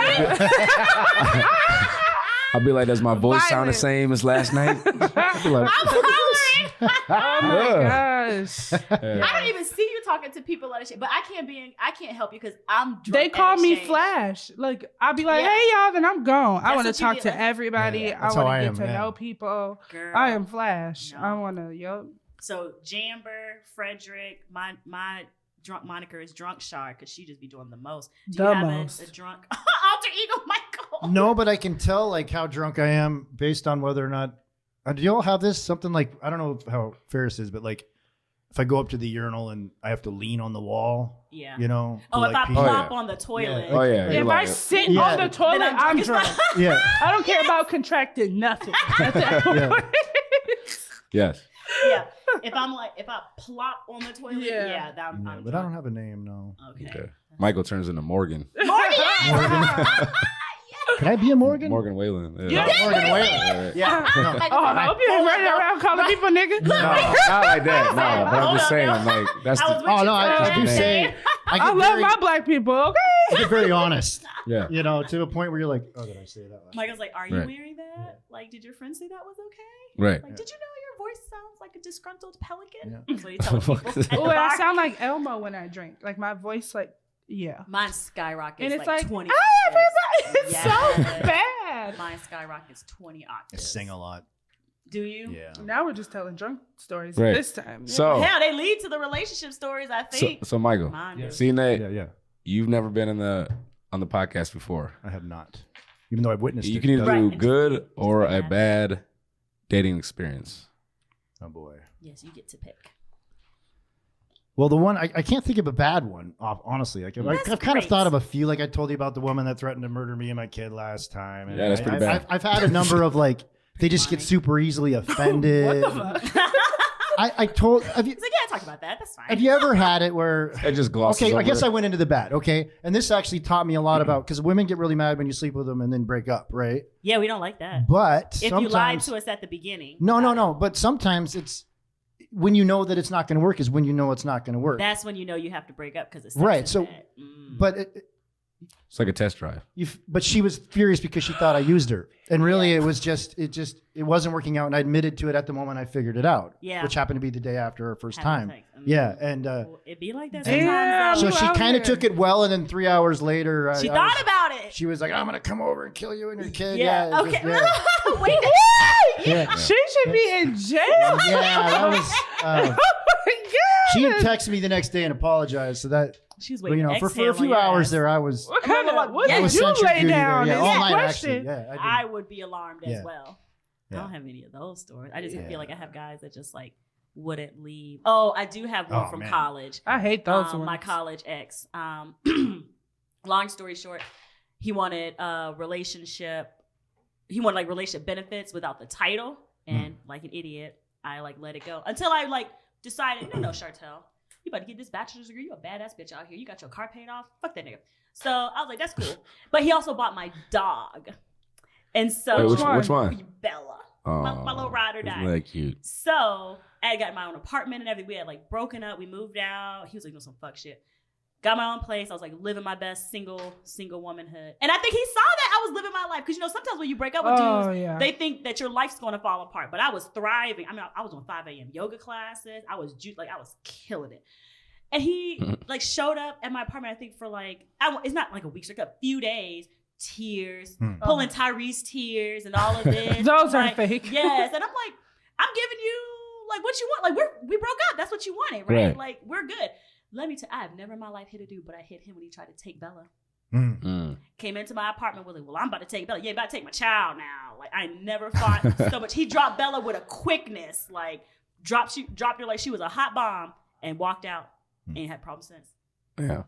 I'll be like, does my voice sound the Violent. same as last night? I'll be like, I'm hollering. Oh my gosh. yeah. I don't even see you talking to people like that shit. But I can't help you because I'm drunk. They at call me exchange. Flash. Like I'll be like, Yeah. "Hey y'all," then I'm gone. I That's want to what you talk be to like. everybody. Yeah, I that's how want I to am, get to yeah. know people. Girl. I am Flash. No. I want to. Yup. So Jamber, Frederick, my drunk moniker is Drunk Shark because she just be doing the most. Do you The have most. a drunk alter ego, Michael? No, but I can tell like how drunk I am based on whether or not. Do you all have this? Something like I don't know how Ferris is, but like if I go up to the urinal and I have to lean on the wall, Yeah. to, Oh, if like, I pee. plop yeah. on the toilet. Oh yeah. If you're I like, sit Yeah. on the toilet, Then I'm as drunk. fuck. Yeah, I don't care about contracting nothing. At that Yeah. point. yes. Yeah. If I plop on the toilet, Yeah. yeah, that I'm but I drunk. don't have a name. No. Okay. Okay. Michael turns into Morgan. Morgan. Can I be a Morgan? Morgan Whalen. Yeah. Morgan Whalen. Yeah. Yeah. No. Oh, I hope you ain't running around calling people niggas. No, not like that. No, but I'm Hold just up, saying, now. like that's I was the, with Oh you no, I till do that say day. I I get love very, my black people. I Okay. get very honest. yeah. To a point where you're like, oh, did I say that? Last Michael's like, are you Right. wearing that? Like, did your friend say that was okay? Right. Like, did you know your voice sounds like a disgruntled pelican? Yeah. That's what you tell people. at the Oh, I bar. sound like Elmo when I drink. Like my voice, like yeah. Mine skyrockets And it's like like, 20 "Hi, octaves. everybody!" It's so Yes. bad. Mine skyrockets 20 I octaves. sing a lot. Do you? Yeah. Now we're just telling drunk stories Right. this time. So, Hell, they lead to the relationship stories, I think. so Michael, Mine do. seeing that Yeah. you've never been on the podcast before, I have not, even though I've witnessed you it. can either do Right. good or a Bad. bad dating experience. Oh boy. Yes, you get to pick. Well, the one I can't think of a bad one. Honestly, like I've That's kind of great. thought of a few. Like I told you about the woman that threatened to murder me and my kid last time. And Yeah, that's pretty bad. I've had a number of like they just get super easily offended. What the fuck? I told. Have you He's like, yeah, I talked about that. That's fine. have you ever had it where? It just glosses Okay, I over guess it. I went into the bad. Okay, and this actually taught me a lot about because women get really mad when you sleep with them and then break up, right? Yeah, we don't like that. But If sometimes, you lied to us at the beginning. no. But sometimes it's when you know that it's not going to work is when you know it's not going to work. That's when you know you have to break up because it's Right, so- bad. But It's like a test drive. but she was furious because she thought I used her, and really it wasn't working out, and I admitted to it at the moment I figured it out. Yeah. Which happened to be the day after her first Having time. sex. Yeah, and Well, it be like that Damn. sometimes. so though. you she out kind of here. took it well, and then 3 hours later, She I thought was- about it. She was like, "I'm gonna come over and kill you and your kid." Yeah. it Okay. just- Wait. yeah. She should be in jail. Yeah, that was. Oh my She had God. texted me the next day and apologized. So that She was But, waiting. for a few hours there, I was. What kind of what I did was you censored lay duty down? there. Is Yeah, all the night question. actually. Yeah, I would be alarmed Yeah. as well. I Yeah. don't have any of those stories. I just Yeah. feel like I have guys that just like wouldn't leave. Oh, I do have one from man. college. I hate those ones. My college ex. Long story short, he wanted a relationship. He wanted like relationship benefits without the title, and like an idiot, I like let it go until I like decided, no, Chartel, you about to get this bachelor's degree. You a badass bitch out here. You got your car paid off. Fuck that nigga. So I was like, that's cool. But he also bought my dog, and so Wait, which one? Bella. Oh, My little ride or die. Isn't that cute? So I had got my own apartment and everything. We had like broken up. We moved out. He was like doing some fuck shit. Got my own place. I was like living my best single womanhood. And I think he saw that I was living my life. Because sometimes when you break up with dudes, they think that your life's going to fall apart. But I was thriving. I mean, I was on 5 a.m. yoga classes. I was killing it. And he like showed up at my apartment, I think for like, it's not like a week, it's like a few days. Tears, pulling Tyrese tears and all of this. Those are like, fake. Yes. And I'm like, I'm giving you like what you want. Like we broke up. That's what you wanted, right? Like we're good. Let me tell you, I have never in my life hit a dude, but I hit him when he tried to take Bella. Came into my apartment with like, well, I'm about to take Bella. Yeah, about to take my child now. Like I never fought so much. He dropped Bella with a quickness, like dropped her like she was a hot bomb and walked out and ain't had problems since. Yeah.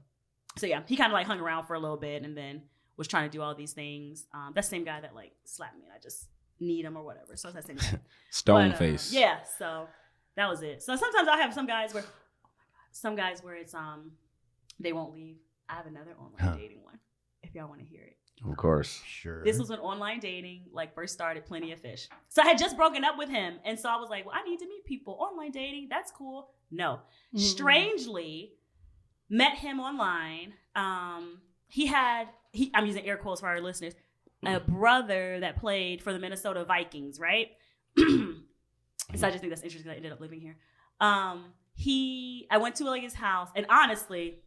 So yeah, he kind of like hung around for a little bit and then was trying to do all these things. That's the same guy that like slapped me and I just need him or whatever. So it's that same guy. Stone face. Yeah, so that was it. So sometimes I'll have some guys where it's they won't leave. I have another online dating one if y'all want to hear it. Of course. Sure. This was when online dating like first started, Plenty of Fish. So I had just broken up with him. And so I was like, well, I need to meet people. Online dating, that's cool. No. Strangely, met him online. I'm using air quotes for our listeners, a brother that played for the Minnesota Vikings, right? So I just think that's interesting. I ended up living here. I went to like his house, and honestly,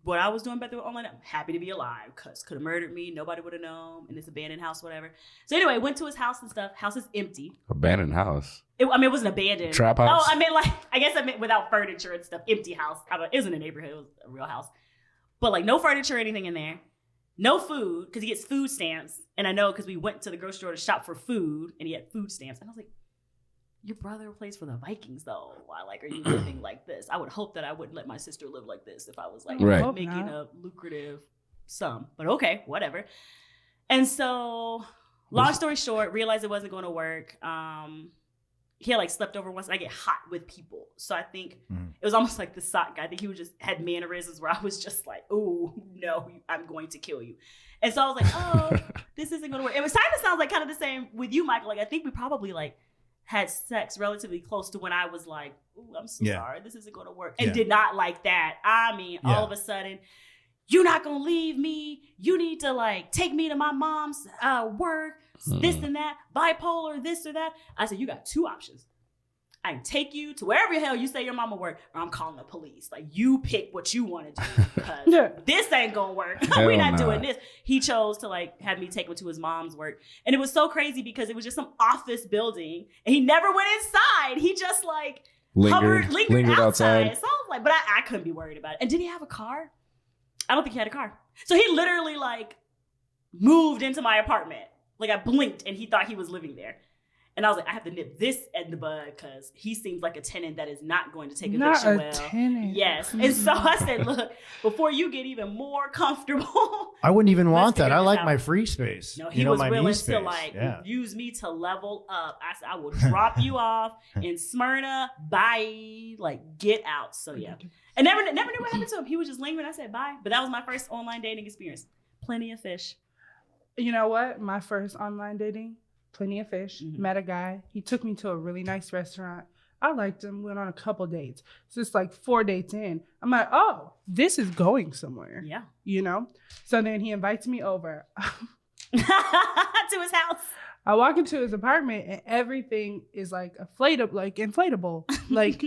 what I was doing back there online, I'm happy to be alive because could have murdered me. Nobody would have known in this abandoned house, whatever. So anyway, went to his house and stuff. House is empty. Abandoned house. It wasn't abandoned. Trap house? Oh, I meant without furniture and stuff. Empty house. It wasn't a neighborhood. It was a real house. But like no furniture or anything in there. No food because he gets food stamps. And I know because we went to the grocery store to shop for food and he had food stamps. And I was like, your brother plays for the Vikings though. Why are you living like this? I would hope that I wouldn't let my sister live like this if I was like making a lucrative sum. But okay, whatever. And so long story short, realized it wasn't going to work. He had like slept over once and I get hot with people. So I think it was almost like the sock guy. I think he had mannerisms where I was just like, oh no, I'm going to kill you. And so I was like, oh, this isn't going to work. It was kind of sounds like kind of the same with you, Michael. Like I think we probably like had sex relatively close to when I was like, ooh, I'm so sorry, this isn't going to work. And did not like that. I mean, all of a sudden, you're not going to leave me. You need to like take me to my mom's work, this and that, bipolar, this or that. I said, you got two options. I can take you to wherever the hell you say your mama work, or I'm calling the police. Like, you pick what you want to do because this ain't going to work. We're not doing this. He chose to like have me take him to his mom's work. And it was so crazy because it was just some office building and he never went inside. He just like lingered outside. So I was like, but I couldn't be worried about it. And did he have a car? I don't think he had a car. So he literally like moved into my apartment. Like I blinked and he thought he was living there. And I was like, I have to nip this in the bud because he seems like a tenant that is not going to take eviction well. Tenant. Yes. And so I said, look, before you get even more comfortable. I wouldn't even want that. I like my free space. No, he was willing to like use me to level up. I said, I will drop you off in Smyrna. Bye. Like, get out. So yeah. And never knew what happened to him. He was just lingering. I said, bye. But that was my first online dating experience. Plenty of Fish. You know what? My first online dating, Plenty of Fish. Met a guy. He took me to a really nice restaurant. I liked him. Went on a couple dates. So it's like 4 dates in. I'm like, oh, this is going somewhere. Yeah. You know? So then he invites me over. To his house. I walk into his apartment and everything is like inflatable. Like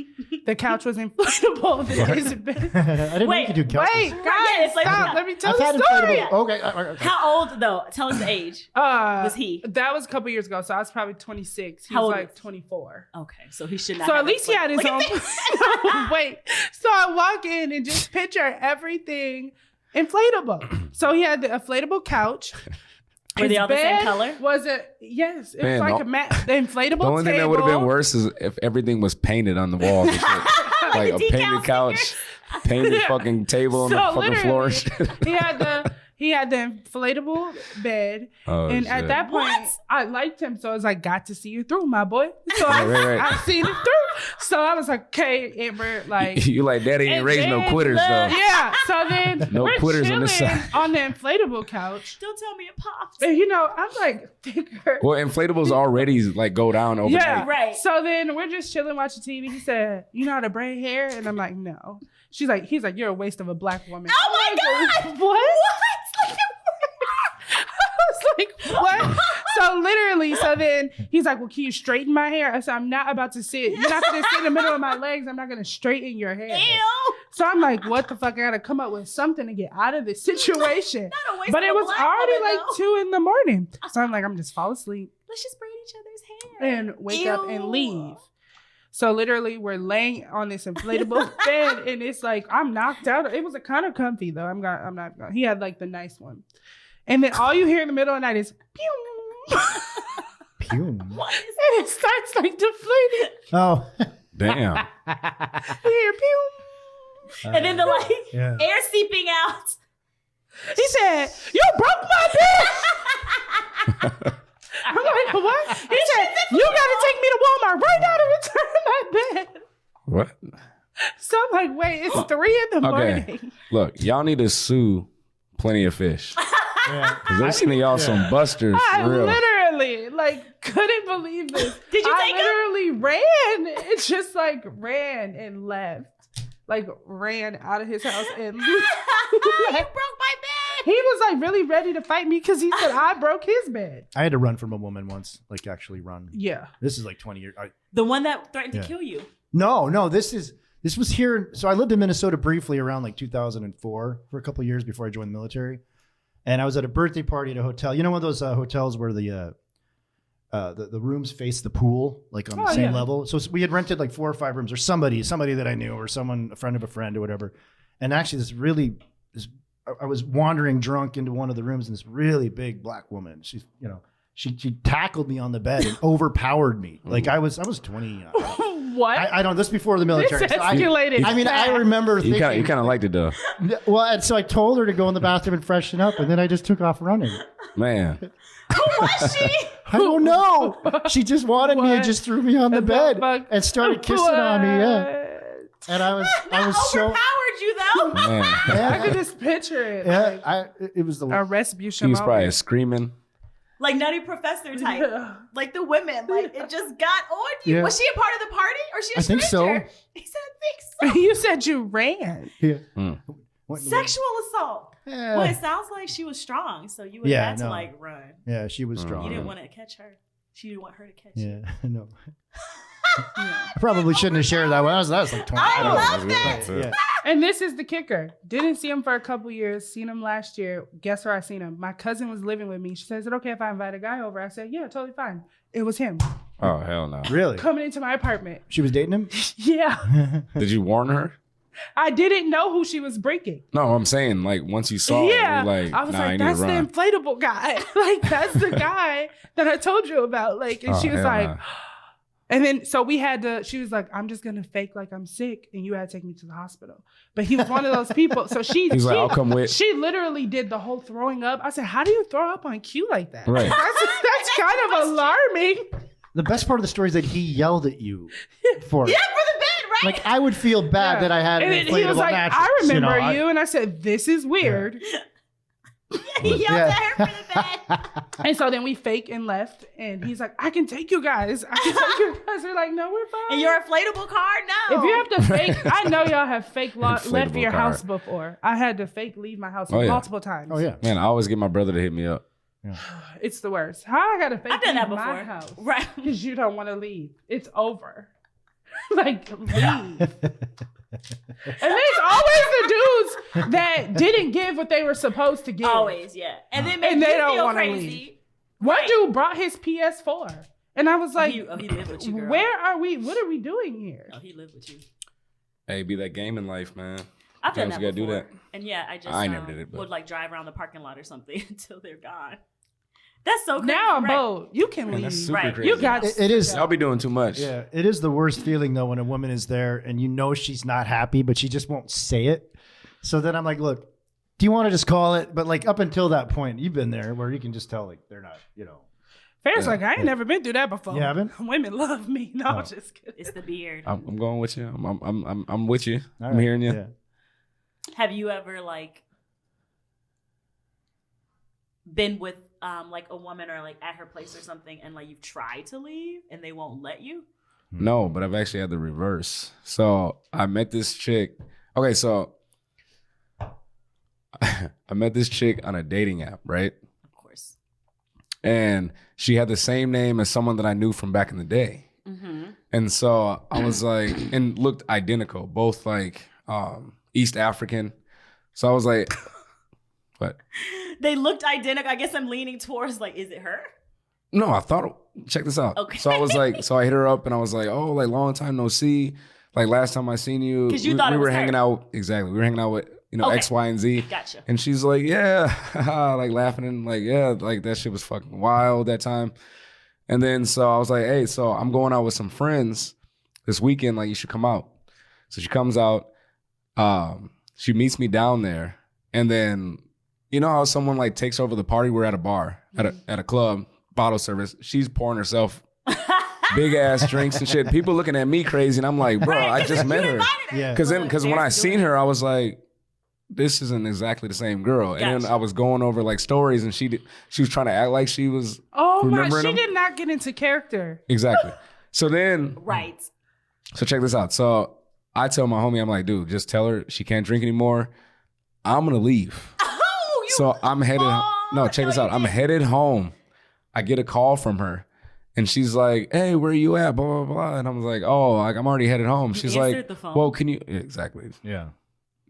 the couch was inflatable. His bed. I didn't Wait, think you do couches. Wait, guys, stop. Let me tell I've the had story. inflatable. Okay. How old though? Tell us the age. Was he? That was a couple years ago, so I was probably 26. He How was old like is he? 24. Okay, so he should not. So have at least he had his Look own. at this. Wait. So I walk in and just picture everything inflatable. So he had the inflatable couch. Were they His all the same bed color? Was it? Yes. It was Man, like the- the inflatable The only thing that would have been worse is if everything was painted on the walls. And shit. Like a the decal painted couch, painted Yeah. fucking table on So the fucking floor. and literally, shit. he had the inflatable bed. Oh, And at shit. that point, What? I liked him. So I was like, got to see you through, my boy. So right. I seen it through. So I was like, okay, Amber, like. You like, daddy ain't And raised no then, quitters, though. Yeah. So then No we're quitters on this chilling side. on the inflatable couch. Don't tell me it popped. And I'm like thicker. Well, inflatables already like go down overnight. Yeah. Right. So then we're just chilling watching TV. He said, you know how to braid hair? And I'm like, no. He's like, you're a waste of a black woman. Oh my I'm like, God. What? What? I was like, what? So literally, so then he's like, well, can you straighten my hair? I said, I'm not about to sit. You're not going to sit in the middle of my legs. I'm not going to straighten your hair. Ew. So I'm like, what the fuck? I got to come up with something to get out of this situation. Not a waste But of it a was black already woman, like though. 2 a.m. So I'm like, I'm just fall asleep Let's just braid each other's hair and wake up and Ew. leave. So literally, we're laying on this inflatable bed, and it's like I'm knocked out. It was a kind of comfy though. I'm not. He had like the nice one, and then all you hear in the middle of the night is pew, Pew. What is and it starts like deflating. Oh. Damn. You hear pew. And then the like Yeah. air seeping out. He said, "You broke my bed." I'm like, "What?" He said, "You gotta take me to Walmart right now to return my bed." What? So I'm like, "Wait, it's 3 in the morning." Look, y'all need to sue Plenty of Fish. Yeah. Cause they're sending y'all some busters I for real. literally couldn't believe this. Did you I take him? literally ran. It's just ran and left. Ran out of his house and You broke my bed. he was really ready to fight me because he said I broke his bed. I had to run from a woman once, actually run. Yeah. This is 20 years. The one that threatened Yeah. to kill you. No, this was here. So I lived in Minnesota briefly around 2004 for a couple of years before I joined the military. And I was at a birthday party at a hotel. You know, one of those hotels where the rooms face the pool, on the same yeah. level. So we had rented 4 or 5 rooms, or somebody that I knew, or a friend of a friend, or whatever. And actually, I was wandering drunk into one of the rooms, and this really big black woman. She's, she tackled me on the bed and overpowered me. I was 20. What? I don't. This is before the military. This So I escalated. I remember You thinking. kind of liked it though, Well, and so I told her to go in the bathroom and freshen up, and then I just took off running. man. Who was she? I don't know. She just wanted me and What? just threw me on the bed and started kissing on me. Yeah, and I was so. Overpowered you though. Man. I could Yeah, just picture it. it was the. A Respucia He was probably moment. screaming. Like Nutty Professor type. Like the women. It just got on you. Yeah. Was she a part of the party or she a I think so. stranger? He said, I think so. You said you ran. Yeah. Mm. Sexual assault. Yeah. Well, it sounds like she was strong, so you would Yeah, have had no. to run. Yeah, she was You strong. You didn't want to catch her. She didn't want her to catch you. Yeah, no. I probably shouldn't have shared that one. That was 20. I don't know. love that. Yeah. And this is the kicker. Didn't see him for a couple years. Seen him last year. Guess where I seen him? My cousin was living with me. She said, is it okay if I invite a guy over? I said, yeah, totally fine. It was him Oh hell no. Really? coming into my apartment. She was dating him? Yeah. Did you warn her? I didn't know who she was breaking. No, I'm saying once you saw it, Yeah. you're like, I was nah, I like, need that's to the run. inflatable guy. That's the guy that I told you about. And Oh, she was hell like, nah. and then so we had to, she was like, I'm just going to fake like I'm sick and you had to take me to the hospital. But he was one of those people. So He's like, I'll come with. She literally did the whole throwing up. I said, how do you throw up on cue like that? Right. That's kind of alarming. The best part of the story is that he yelled at you for it. Yeah, for the bed, right? I would feel bad Yeah. that I had an And then inflatable he was like, mattress. I remember I- you. And I said, this is weird. He yelled Yeah. at her for the bed. And so then we fake and left. And he's like, I can take you guys. I can take you guys. We're like, no, we're fine. And your inflatable card? No. If you have to fake, I know y'all have fake left Inflatable your car. house before. I had to fake leave my house Oh, yeah. multiple times. Oh, yeah. Man, I always get my brother to hit me up. It's the worst. How I gotta fake I've done that leave my before. house Right. because you don't want to leave. It's over. Like leave. And there's always the dudes that didn't give what they were supposed to give. Always, yeah. And then make And you they don't feel wanna crazy. leave. One dude brought his PS4, and I was like, he lived with you, girl. "Where are we? What are we doing here?" Oh, he lived with you. Hey, be that gaming life, man. I've done Sometimes that you gotta do before. that. And yeah, I just I never did it, but- would like drive around the parking lot or something until they're gone. That's so crazy. Now I'm right. bold. You can Man, leave. that's super Right. crazy. You got It is. Y'all be doing too much. Yeah, it is the worst feeling though when a woman is there and you know she's not happy, but she just won't say it. So then I'm like, look, do you want to just call it? But like up until that point, you've been there where you can just tell like they're not, Fair's like, I ain't never been through that before. You haven't? Women love me. No, I'm just kidding. It's the beard. I'm going with you. I'm with you. All I'm right, hearing you. yeah. Have you ever like been with like a woman or like at her place or something and like you've tried to leave and they won't let you? No, but I've actually had the reverse. So I met this chick. Okay, so I met this chick on a dating app, right? Of course. And she had the same name as someone that I knew from back in the day. Mm-hmm. And so I was like, and looked identical, both like East African. So I was like, what? They looked identical. I guess I'm leaning towards like, is it her? No, I thought, check this out. Okay. So I was like, so I hit her up and I was like, oh, like long time no see. Like last time I seen you, 'Cause you we, thought it we were was her. hanging out. Exactly. We were hanging out with, Okay. X, Y, and Z. Gotcha. And she's like, yeah, like laughing and like, yeah, like that shit was fucking wild that time. And then so I was like, hey, so I'm going out with some friends this weekend. Like you should come out. So she comes out. She meets me down there. And then, you know how someone like takes over the party? We're at a bar, at a club, bottle service. She's pouring herself big ass drinks and shit. People looking at me crazy. And I'm like, bro, I just met her. Yeah. Because when I seen her, I was like, this isn't exactly the same girl. And then Gotcha. I was going over like stories and she was trying to act like she was Oh my, remembering she them. did not get into character. Exactly. So then, Right. so check this out. So I tell my homie, I'm like, dude, just tell her she can't drink anymore. I'm going to leave. Oh, you. So I'm headed, no, check this you out. I'm didn't. headed home. I get a call from her and she's like, hey, where are you at? Blah, blah, blah. And I was like, oh, like I'm already headed home. She's answered like, the phone. well, can you, exactly. Yeah.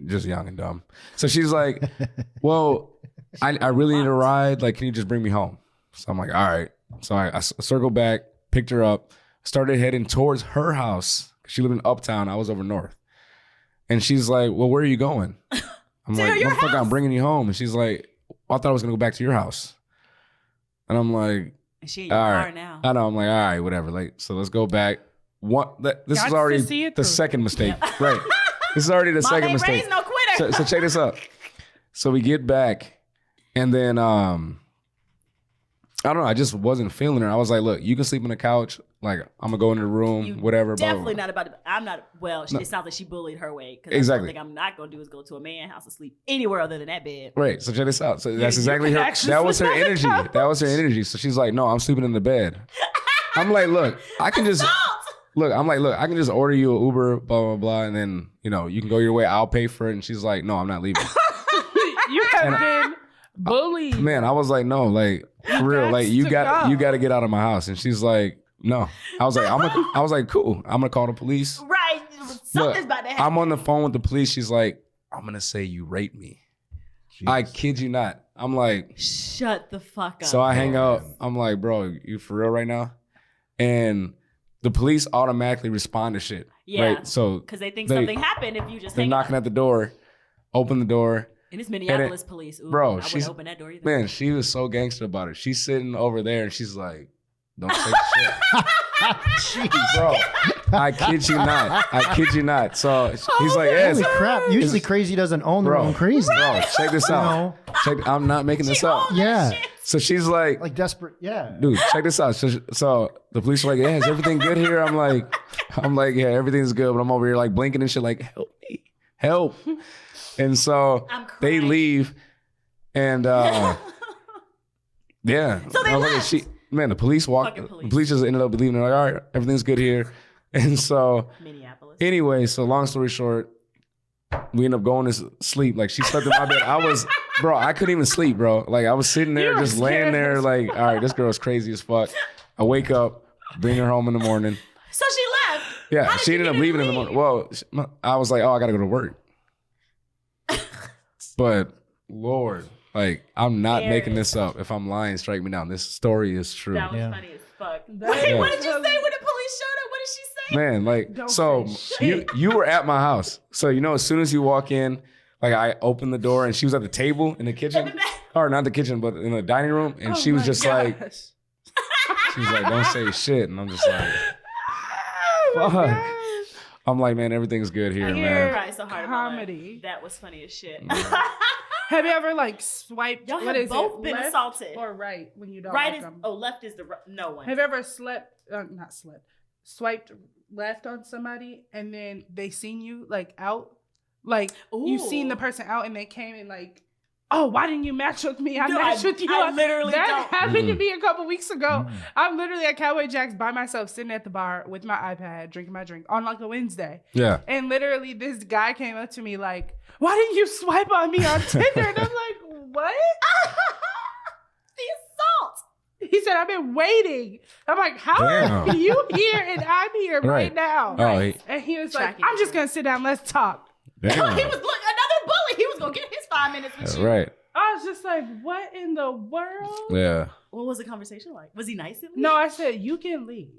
Just young and dumb. So she's like, well, I really need a ride. Like, can you just bring me home? So I'm like, all right. So I circled back, picked her up, started heading towards her house. She lived in Uptown. I was over north. And she's like, well, where are you going? I'm To like, your motherfucker, I'm house. bringing you home. And she's like, well, I thought I was going to go back to your house. And I'm like, And she in your all car right. now. I know. I'm like, all right, whatever. Like, so let's go back. This Got is to already see it the through. second mistake. Right. This is already the Mom second ain't mistake. raised no quitter. So check this out. So we get back, and then I don't know. I just wasn't feeling her. I was like, "Look, you can sleep on the couch. Like I'm gonna go into the room, You whatever." Blah, blah, Definitely blah. not about to. I'm not. Well, it sounds like she bullied her way. Because Exactly. The thing I'm not gonna do is go to a man house and sleep anywhere other than that bed. Right. So check this out. So that's you exactly can her. actually That was her sleep on the energy. couch. That was her energy. So she's like, "No, I'm sleeping in the bed." I'm like, "Look, I can just." Look, I'm like, look, I can just order you an Uber, blah, blah, blah, and then, you can go your way. I'll pay for it. And she's like, no, I'm not leaving. You have been bullied. Man, I was like, no, like, for real. Like, you got to get out of my house. And she's like, no. I was like, cool. I'm going to call the police. Right. Something's Look, about to happen. I'm on the phone with the police. She's like, I'm going to say you raped me. I kid you not. I'm like, Shut the fuck up. so I hang up. I'm like, bro, you for real right now? And the police automatically respond to shit. Yeah. Right? So Because they think they- something happened if you just they're hang knocking up. at the door, open the door. And it's Minneapolis police. Ooh, Bro, I she's- wouldn't open that door either. Man, she was so gangster about it. She's sitting over there and she's like, don't say shit. Jeez. Bro, I kid you not. I kid you not. So he's like, yes. Holy crap. Usually crazy doesn't own their Bro, own crazy. bro, check this out. know? I'm not making this up. Yeah. So she's like, Like desperate. Yeah. dude, check this out. So the police are like, yeah, is everything good here? I'm like, yeah, everything's good. But I'm over here like blinking and shit like, help me, help. And so I'm they crying. leave and yeah. So they I was like, left. the police walked. Fucking The police. police just ended up leaving. They're like, all right, everything's good here. And so Minneapolis. anyway, so long story short, we ended up going to sleep. Like she slept in my bed. bro, I couldn't even sleep, bro. Like I was sitting there, You were just laying scared there, as like, all right, this girl's crazy as fuck. I wake up, bring her home in the morning. So she left. Yeah, How did she you ended up get her to leaving in the morning. Well, I was like, oh, I gotta go to work. But Lord, like, I'm not making this up. If I'm lying, strike me down. This story is true. That was Yeah. funny as fuck. That Wait, is- what did you say when the police showed up? What did she say? Man, like, Don't so say you were at my house. So, as soon as you walk in, like, I opened the door and she was at the table in the kitchen. In the back. Or not the kitchen, but in the dining room. And Oh she was my just like, gosh. she was like, don't say shit. And I'm just like, Oh my fuck. gosh. I'm like, man, everything's good here, I man. hear- Right, so hard about Comedy. it. That was funny as shit. Have you ever like swiped? Y'all what have is both it, been left assaulted. or right when you don't Right like is them? left is the no one. Have you ever swiped left on somebody and then they seen you like out, like you seen the Ooh. person out and they came and like, oh, why didn't you match with me? I No, matched with you. I literally that don't. happened to Mm-mm. me a couple weeks ago. Mm. I'm literally at Cowboy Jack's by myself, sitting at the bar with my iPad, drinking my drink on like a Wednesday. Yeah. And literally, this guy came up to me like, "Why didn't you swipe on me on Tinder?" And I'm like, "What?" The assault. He said, "I've been waiting." I'm like, "How Damn. are you here and I'm here right Right. now?" Oh, he, And he was Tracking like, "I'm you. just gonna sit down. Let's talk." damn. He was another bully. He was gonna get his 5 minutes with you. Right. I was just like, "What in the world?" Yeah. What was the conversation like? Was he nice at least? No, I said, "You can leave."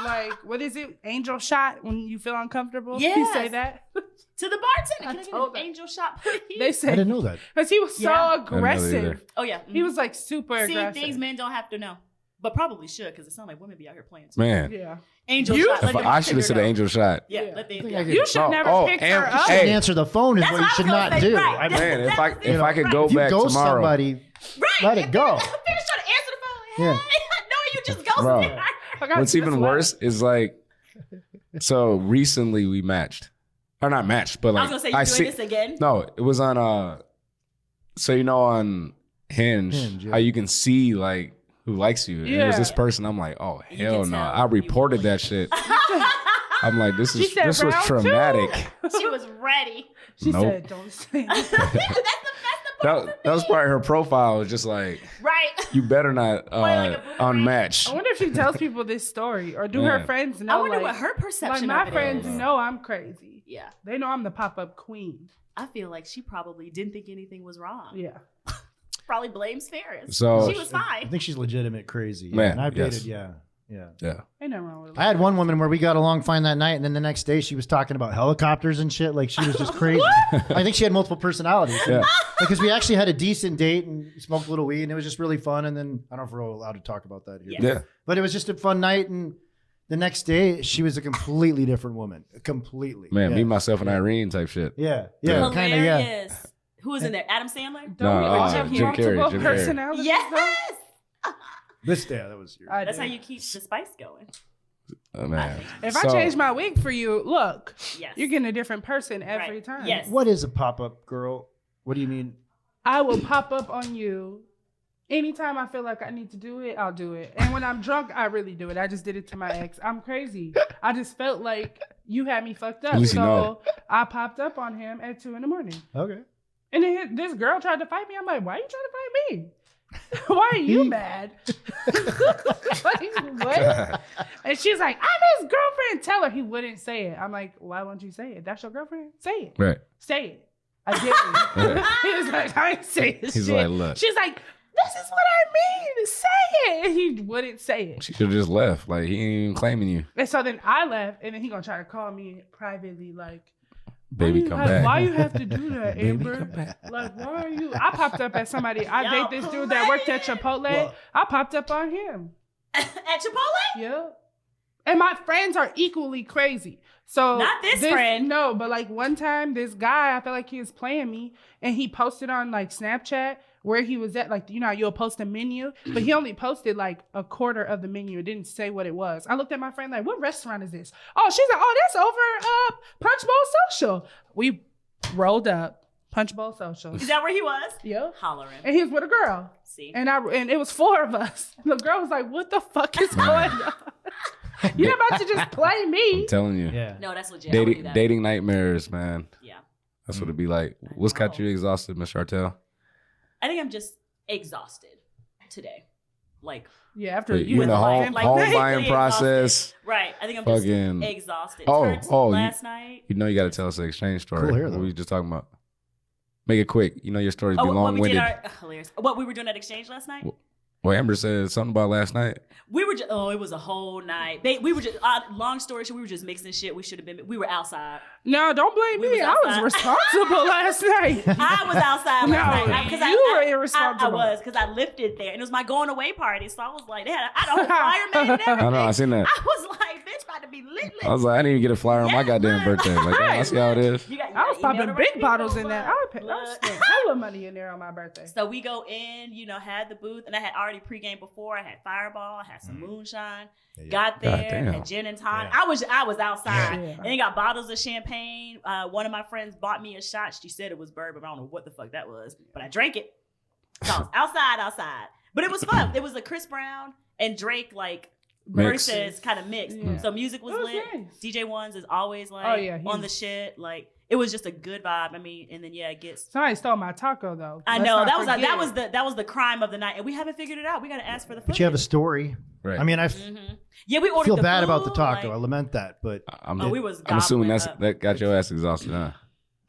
Like, what is it? Angel shot when you feel uncomfortable? You Yes. say that? To the bartender. I Can I get told an them. angel shot, please? They I said, didn't know that. because he was so Yeah. I didn't know that either. aggressive. Oh yeah. He was like super seeing aggressive. things men don't have to know, but probably should because it sounds like women be out here playing too. Man. Yeah. Angel You- shot. If I should have said an angel shot. Yeah, Yeah. let the I think yeah. I could- You should never pick and- her up. hey, Shouldn't answer the phone is That's what you what I should was not gonna say, do. right. I mean, Man, if I You know, could go if you back ghost tomorrow. somebody, Right. let it go. Finish trying to answer the phone. Yeah. No, you just ghosted Bro. her. Like, I What's just even left. worse is like, so recently we matched, or not matched, but I like was gonna say you doing this again. No, it was on so on Hinge, Hinge, yeah. how you can see like who likes you. And it was Yeah. this person. I'm like, oh You hell can no! tell I reported that shit. I'm like, this She is said this was round two. traumatic. She was ready. She Nope. said, "Don't say That's that." the part That for was me. probably her profile. Was just like, Right. you better not like a boomerang. unmatch. I wonder if she tells people this story or do her Man. friends know. I wonder like, what her like perception my of it friends is. know I'm crazy. Yeah. They know I'm the pop-up queen. I feel like she probably didn't think anything was wrong. Yeah. Probably blames Ferris. So- she was I fine. think she's legitimate crazy. Yeah. Man, And I've yes. dated, yeah. Yeah, Ain't nothing wrong with it. I had one woman where we got along fine that night, and then the next day she was talking about helicopters and shit. Like she was just crazy. I think she had multiple personalities. yeah. Because we actually had a decent date and smoked a little weed, and it was just really fun. And then I don't know if we're allowed to talk about that here. Yeah. Yeah. But it was just a fun night, and the next day she was a completely different woman. Completely. Man, yeah. me, myself, and Irene type shit. Yeah. Yeah. Kind of. Yeah. Hilarious. Who was in there? Adam Sandler? Don't we No, all Jim have Carrey. multiple Jim Carrey. personalities? Yes. This day, that was your. I That's do. how you keep the spice going. Man. If So- I change my wig for you, look, Yes. you're getting a different person every Right. time. Yes. What is a pop up girl? What do you mean? I will pop up on you anytime I feel like I need to do it. I'll do it. And when I'm drunk, I really do it. I just did it to my ex. I'm crazy. I just felt like you had me fucked up. At least you So know. I popped up on him at 2 a.m. Okay. And then this girl tried to fight me. I'm like, why are you trying to fight me? Why are you mad? Like, what? And she's like, I'm his girlfriend. Tell her. He wouldn't say it. I'm like, why won't you say it? That's your girlfriend? Say it. Right. Say it. I didn't. He was like, I ain't say this He's shit. like, look. She's like, this is what I mean. Say it. And he wouldn't say it. She should have just left. Like he ain't even claiming you. And so then I left, and then he gonna try to call me privately, like, Baby, why you come have- back. Why you have to do that, Baby, Amber? come back. Like, why are you? I popped up at somebody. I Y'all date this dude that worked at Chipotle. Well- I popped up on him. At Chipotle? Yeah. And my friends are equally crazy. So Not this friend. No, but like one time, this guy, I felt like he was playing me, and he posted on like Snapchat where he was at. Like, you know, how you'll post a menu, but he only posted like a quarter of the menu. It didn't say what it was. I looked at my friend like, "What restaurant is this?" Oh, she's like, "Oh, that's over Punch Bowl Social." We rolled up Punch Bowl Social. Is that where he was? Yeah. Hollering. And he was with a girl. See? And it was 4 of us. The girl was like, "What the fuck is going on? You're about to just play me." I'm telling you. Yeah. No, that's legit. I would do Dating that. dating nightmares, man. Yeah. That's what it'd be like. What's got you exhausted, Miss Chartel? I think I'm just exhausted today. Like, Yeah, after But you in the home buying process. right. I think I'm Fucking- just exhausted. Last night. You know you got to tell us the exchange story. Cool hair, What though. were you just talking about? Make it quick. You know your stories be what we did long-winded. hilarious. What we were doing at exchange last night? Well, Amber said something about last night. We were just, it was a whole night. We were just, long story short, we were just mixing shit. We were outside. No, don't blame We me. was I was outside. responsible last night. I was outside No, last night. you were irresponsible. I was, because I lifted there. And it was my going away party. So I was like, I had a whole flyer made and everything. I know, I seen that. I was like, bitch, about to be lit. I was like, I didn't even get a flyer on my Yeah, goddamn look. birthday. Like, I see how it is. I was popping big bottles in that. I Look. spent hella money in there on my birthday. So we go in, had the booth, and I had already pregame before. I had Fireball, I had some moonshine. Got there, Goddamn. had gin and tonic. Yeah. I was outside, Yeah. and they got bottles of champagne. One of my friends bought me a shot. She said it was bourbon. I don't know what the fuck that was, but I drank it. So I was outside. But it was fun. It was a Chris Brown and Drake Mix. versus kind of mixed. Yeah. So music was It was lit. nice. DJ Ones is always Oh, yeah, on the he's- shit. It was just a good vibe. I mean, and then it gets. Somebody stole my taco though. I Let's know not that forget. was the crime of the night, and we haven't figured it out. We got to ask for the. But you have a story. Right. I mean, I Yeah, we ordered. feel the bad about food, the taco. I lament that, but we was. I'm assuming gobbling up. that got your ass exhausted, huh?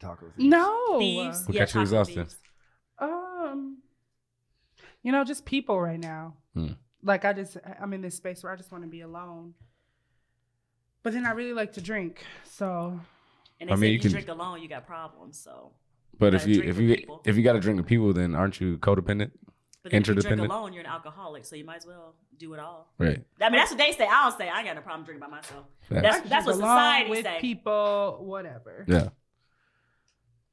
taco. No. Thieves. What Yeah, got you taco exhausted? thieves. Just people right now. Hmm. I'm in this space where I just want to be alone. But then I really like to drink, so And they I said mean, you if you can- drink alone, you got problems. So, But gotta drink with people. if you got to drink with people, then aren't you codependent? but then if you drink Interdependent? alone, you're an alcoholic. So you might as well do it all. Right. I mean, that's what they say. I don't say I ain't got no problem drinking by myself. Facts. That's I what just alone society with say. people, whatever. Yeah.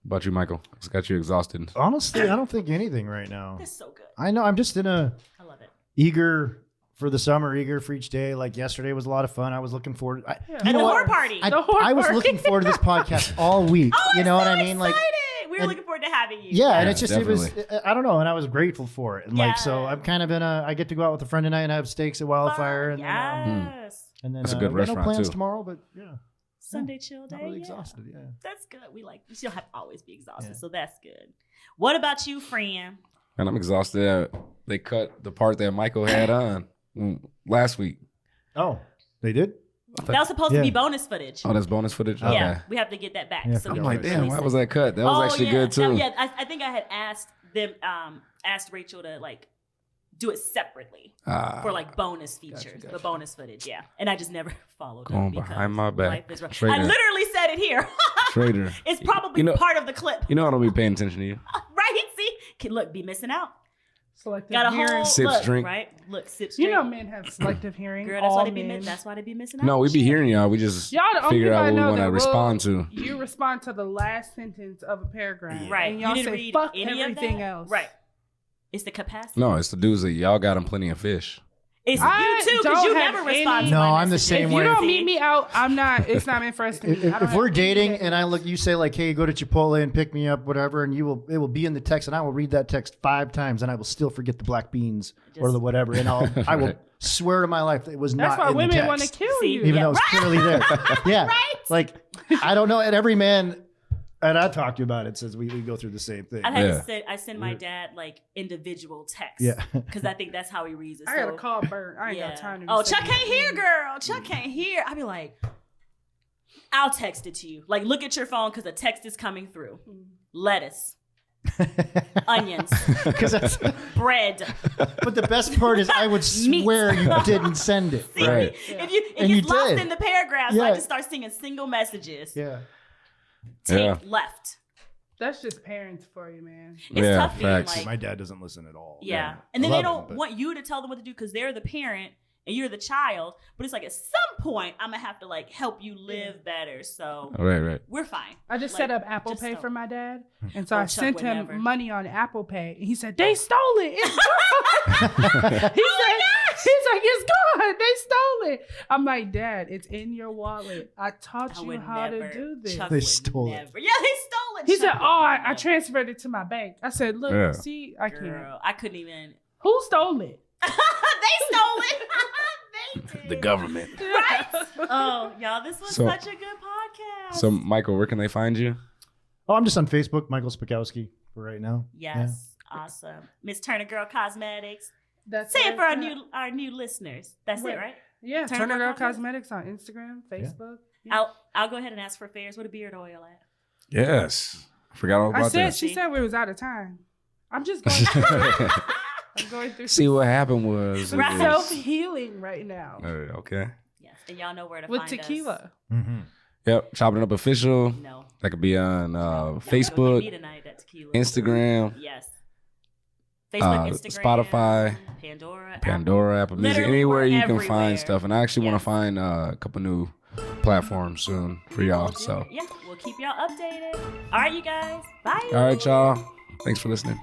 About you, Michael? It's got you exhausted. Honestly, I don't think anything right now. That's so good. I know I'm just in a I love it. eager for the summer, eager for each day. Like yesterday was a lot of fun. I was looking forward. Yeah. You And know the what? horror party. I, The horror I was party. looking forward to this podcast all week. Oh, you know I'm what so I mean? Like, excited. We were and- looking forward to having you. yeah, and Yeah, it's just definitely. it was. I don't know, and I was grateful for it. And like, so Yeah. I'm kind of in a. I get to go out with a friend tonight and have steaks at Wildfire, and Yes. then That's a good we got no restaurant, plans too. tomorrow, but yeah, Sunday chill day. not really yeah. exhausted. Yeah. That's good. You don't have to always be exhausted, Yeah. so that's good. What about you, friend? And I'm exhausted. They cut the part that Michael had on last week. Oh, they did. That was supposed to Yeah. be bonus footage. Oh, that's bonus footage? Okay. Yeah, we have to get that back. Yeah, so we I'm can like, damn, release why it. was that cut? That was actually good, too. Yeah, I think I had asked them, asked Rachel to do it separately for bonus features, the bonus footage. Yeah, and I just never followed Going up because behind my back. life is rough. Straight I in. literally said it here. Trader. It's probably part of the clip, You know I don't be paying attention to you. right? See, look, be missing out. Selective Got a hearing. whole Sips look, drink. right? Look, sips. You drink. know, men have selective hearing. Girl, that's All why they be men. that's why they be missing out. No, we be hearing y'all. We just Y'all the only figure people out I what we know want to that will- respond to. You respond to the last sentence of a paragraph, Right. And You y'all didn't say read fuck any of everything that? else, Right. It's the capacity. No, it's the dudes that y'all got them plenty of fish. It's I you too, because don't you have never respond any- to No, my I'm the messages. same If you way. don't meet me out, I'm not. It's not meant for us to meet. I don't If we're have dating anything. and I look, you say like, "Hey, go to Chipotle and pick me up, whatever," and it will be in the text, and I will read that text 5 times, and I will still forget the black beans or the whatever, and I will Right. swear to my life that it was That's not why in the women text, want to kill See, you. even Yeah. though it's clearly there. Yeah, Right? like I don't know, and every man, and I talked to you about it, says we go through the same thing. I had Yeah. to send. I send my dad individual texts. Yeah. Because I think that's how he reads it. I gotta So, call Bert. I ain't yeah. got time to. Be Oh, Chuck sending can't hear, emails. girl. Chuck can't hear. I'd be like, I'll text it to you. Like, look at your phone because a text is coming through. Lettuce, onions, Because that's, bread. but the best part is I would Meat. swear you didn't send it. See, Right. if you it And you gets lost did. in the paragraph, so I Yeah. just start singing single messages. Yeah. Take Yeah. left. That's just parents for you, man. It's Yeah, tough being facts. like, My dad doesn't listen at all. yeah. And then I they love don't him, but- want you to tell them what to do because they're the parent and you're the child. But it's like at some point, I'm gonna have to help you live better. So Right. we're fine. I just Like, set up Apple just Pay don't. for my dad, and so Oh, I Chuck sent would him never. money on Apple Pay, and he said they stole it. It's gone. He's like, it's gone. They stole it. I'm like, Dad, it's in your wallet. I taught I you would how never. to do this. Chuck They would stole it. never. Yeah, they stole it. He Chuck said, would "Oh, I never. transferred it to my bank." I said, "Look, Yeah. see, I can't. Girl, I couldn't even. Who stole it?" They stole it. They did. The government. Right? Oh, y'all, this was So- such a good podcast. So, Michael, where can they find you? Oh, I'm just on Facebook, Michael Spakowski, for right now. yes. Awesome. Miss Turner Girl Cosmetics. That's Say it for right. our new listeners. That's Wait. it, right? Yeah, Turner Turner Girl Girl Cosmetics on Instagram, Facebook. Yeah. I'll go ahead and ask for fares. What a beard oil at? Yes. I forgot all I about said that. she said we was out of time. I'm just going through I'm going through See, what happened was. Right. self-healing right now. Okay. Yes, and y'all know where to With find tequila. Mm-hmm. Yep. Chopping Up Official. us. No. That could be on Y'all go get Facebook, me tonight, that tequila. Instagram, Yes. Facebook, Instagram, Spotify, Pandora, Apple Music, Literally, anywhere we're you can everywhere. find stuff. And I actually want Yes. to find a couple new platforms soon for y'all. We'll do So, it. Yeah, we'll keep y'all updated. All right, you guys. Bye. all right, y'all. Thanks for listening.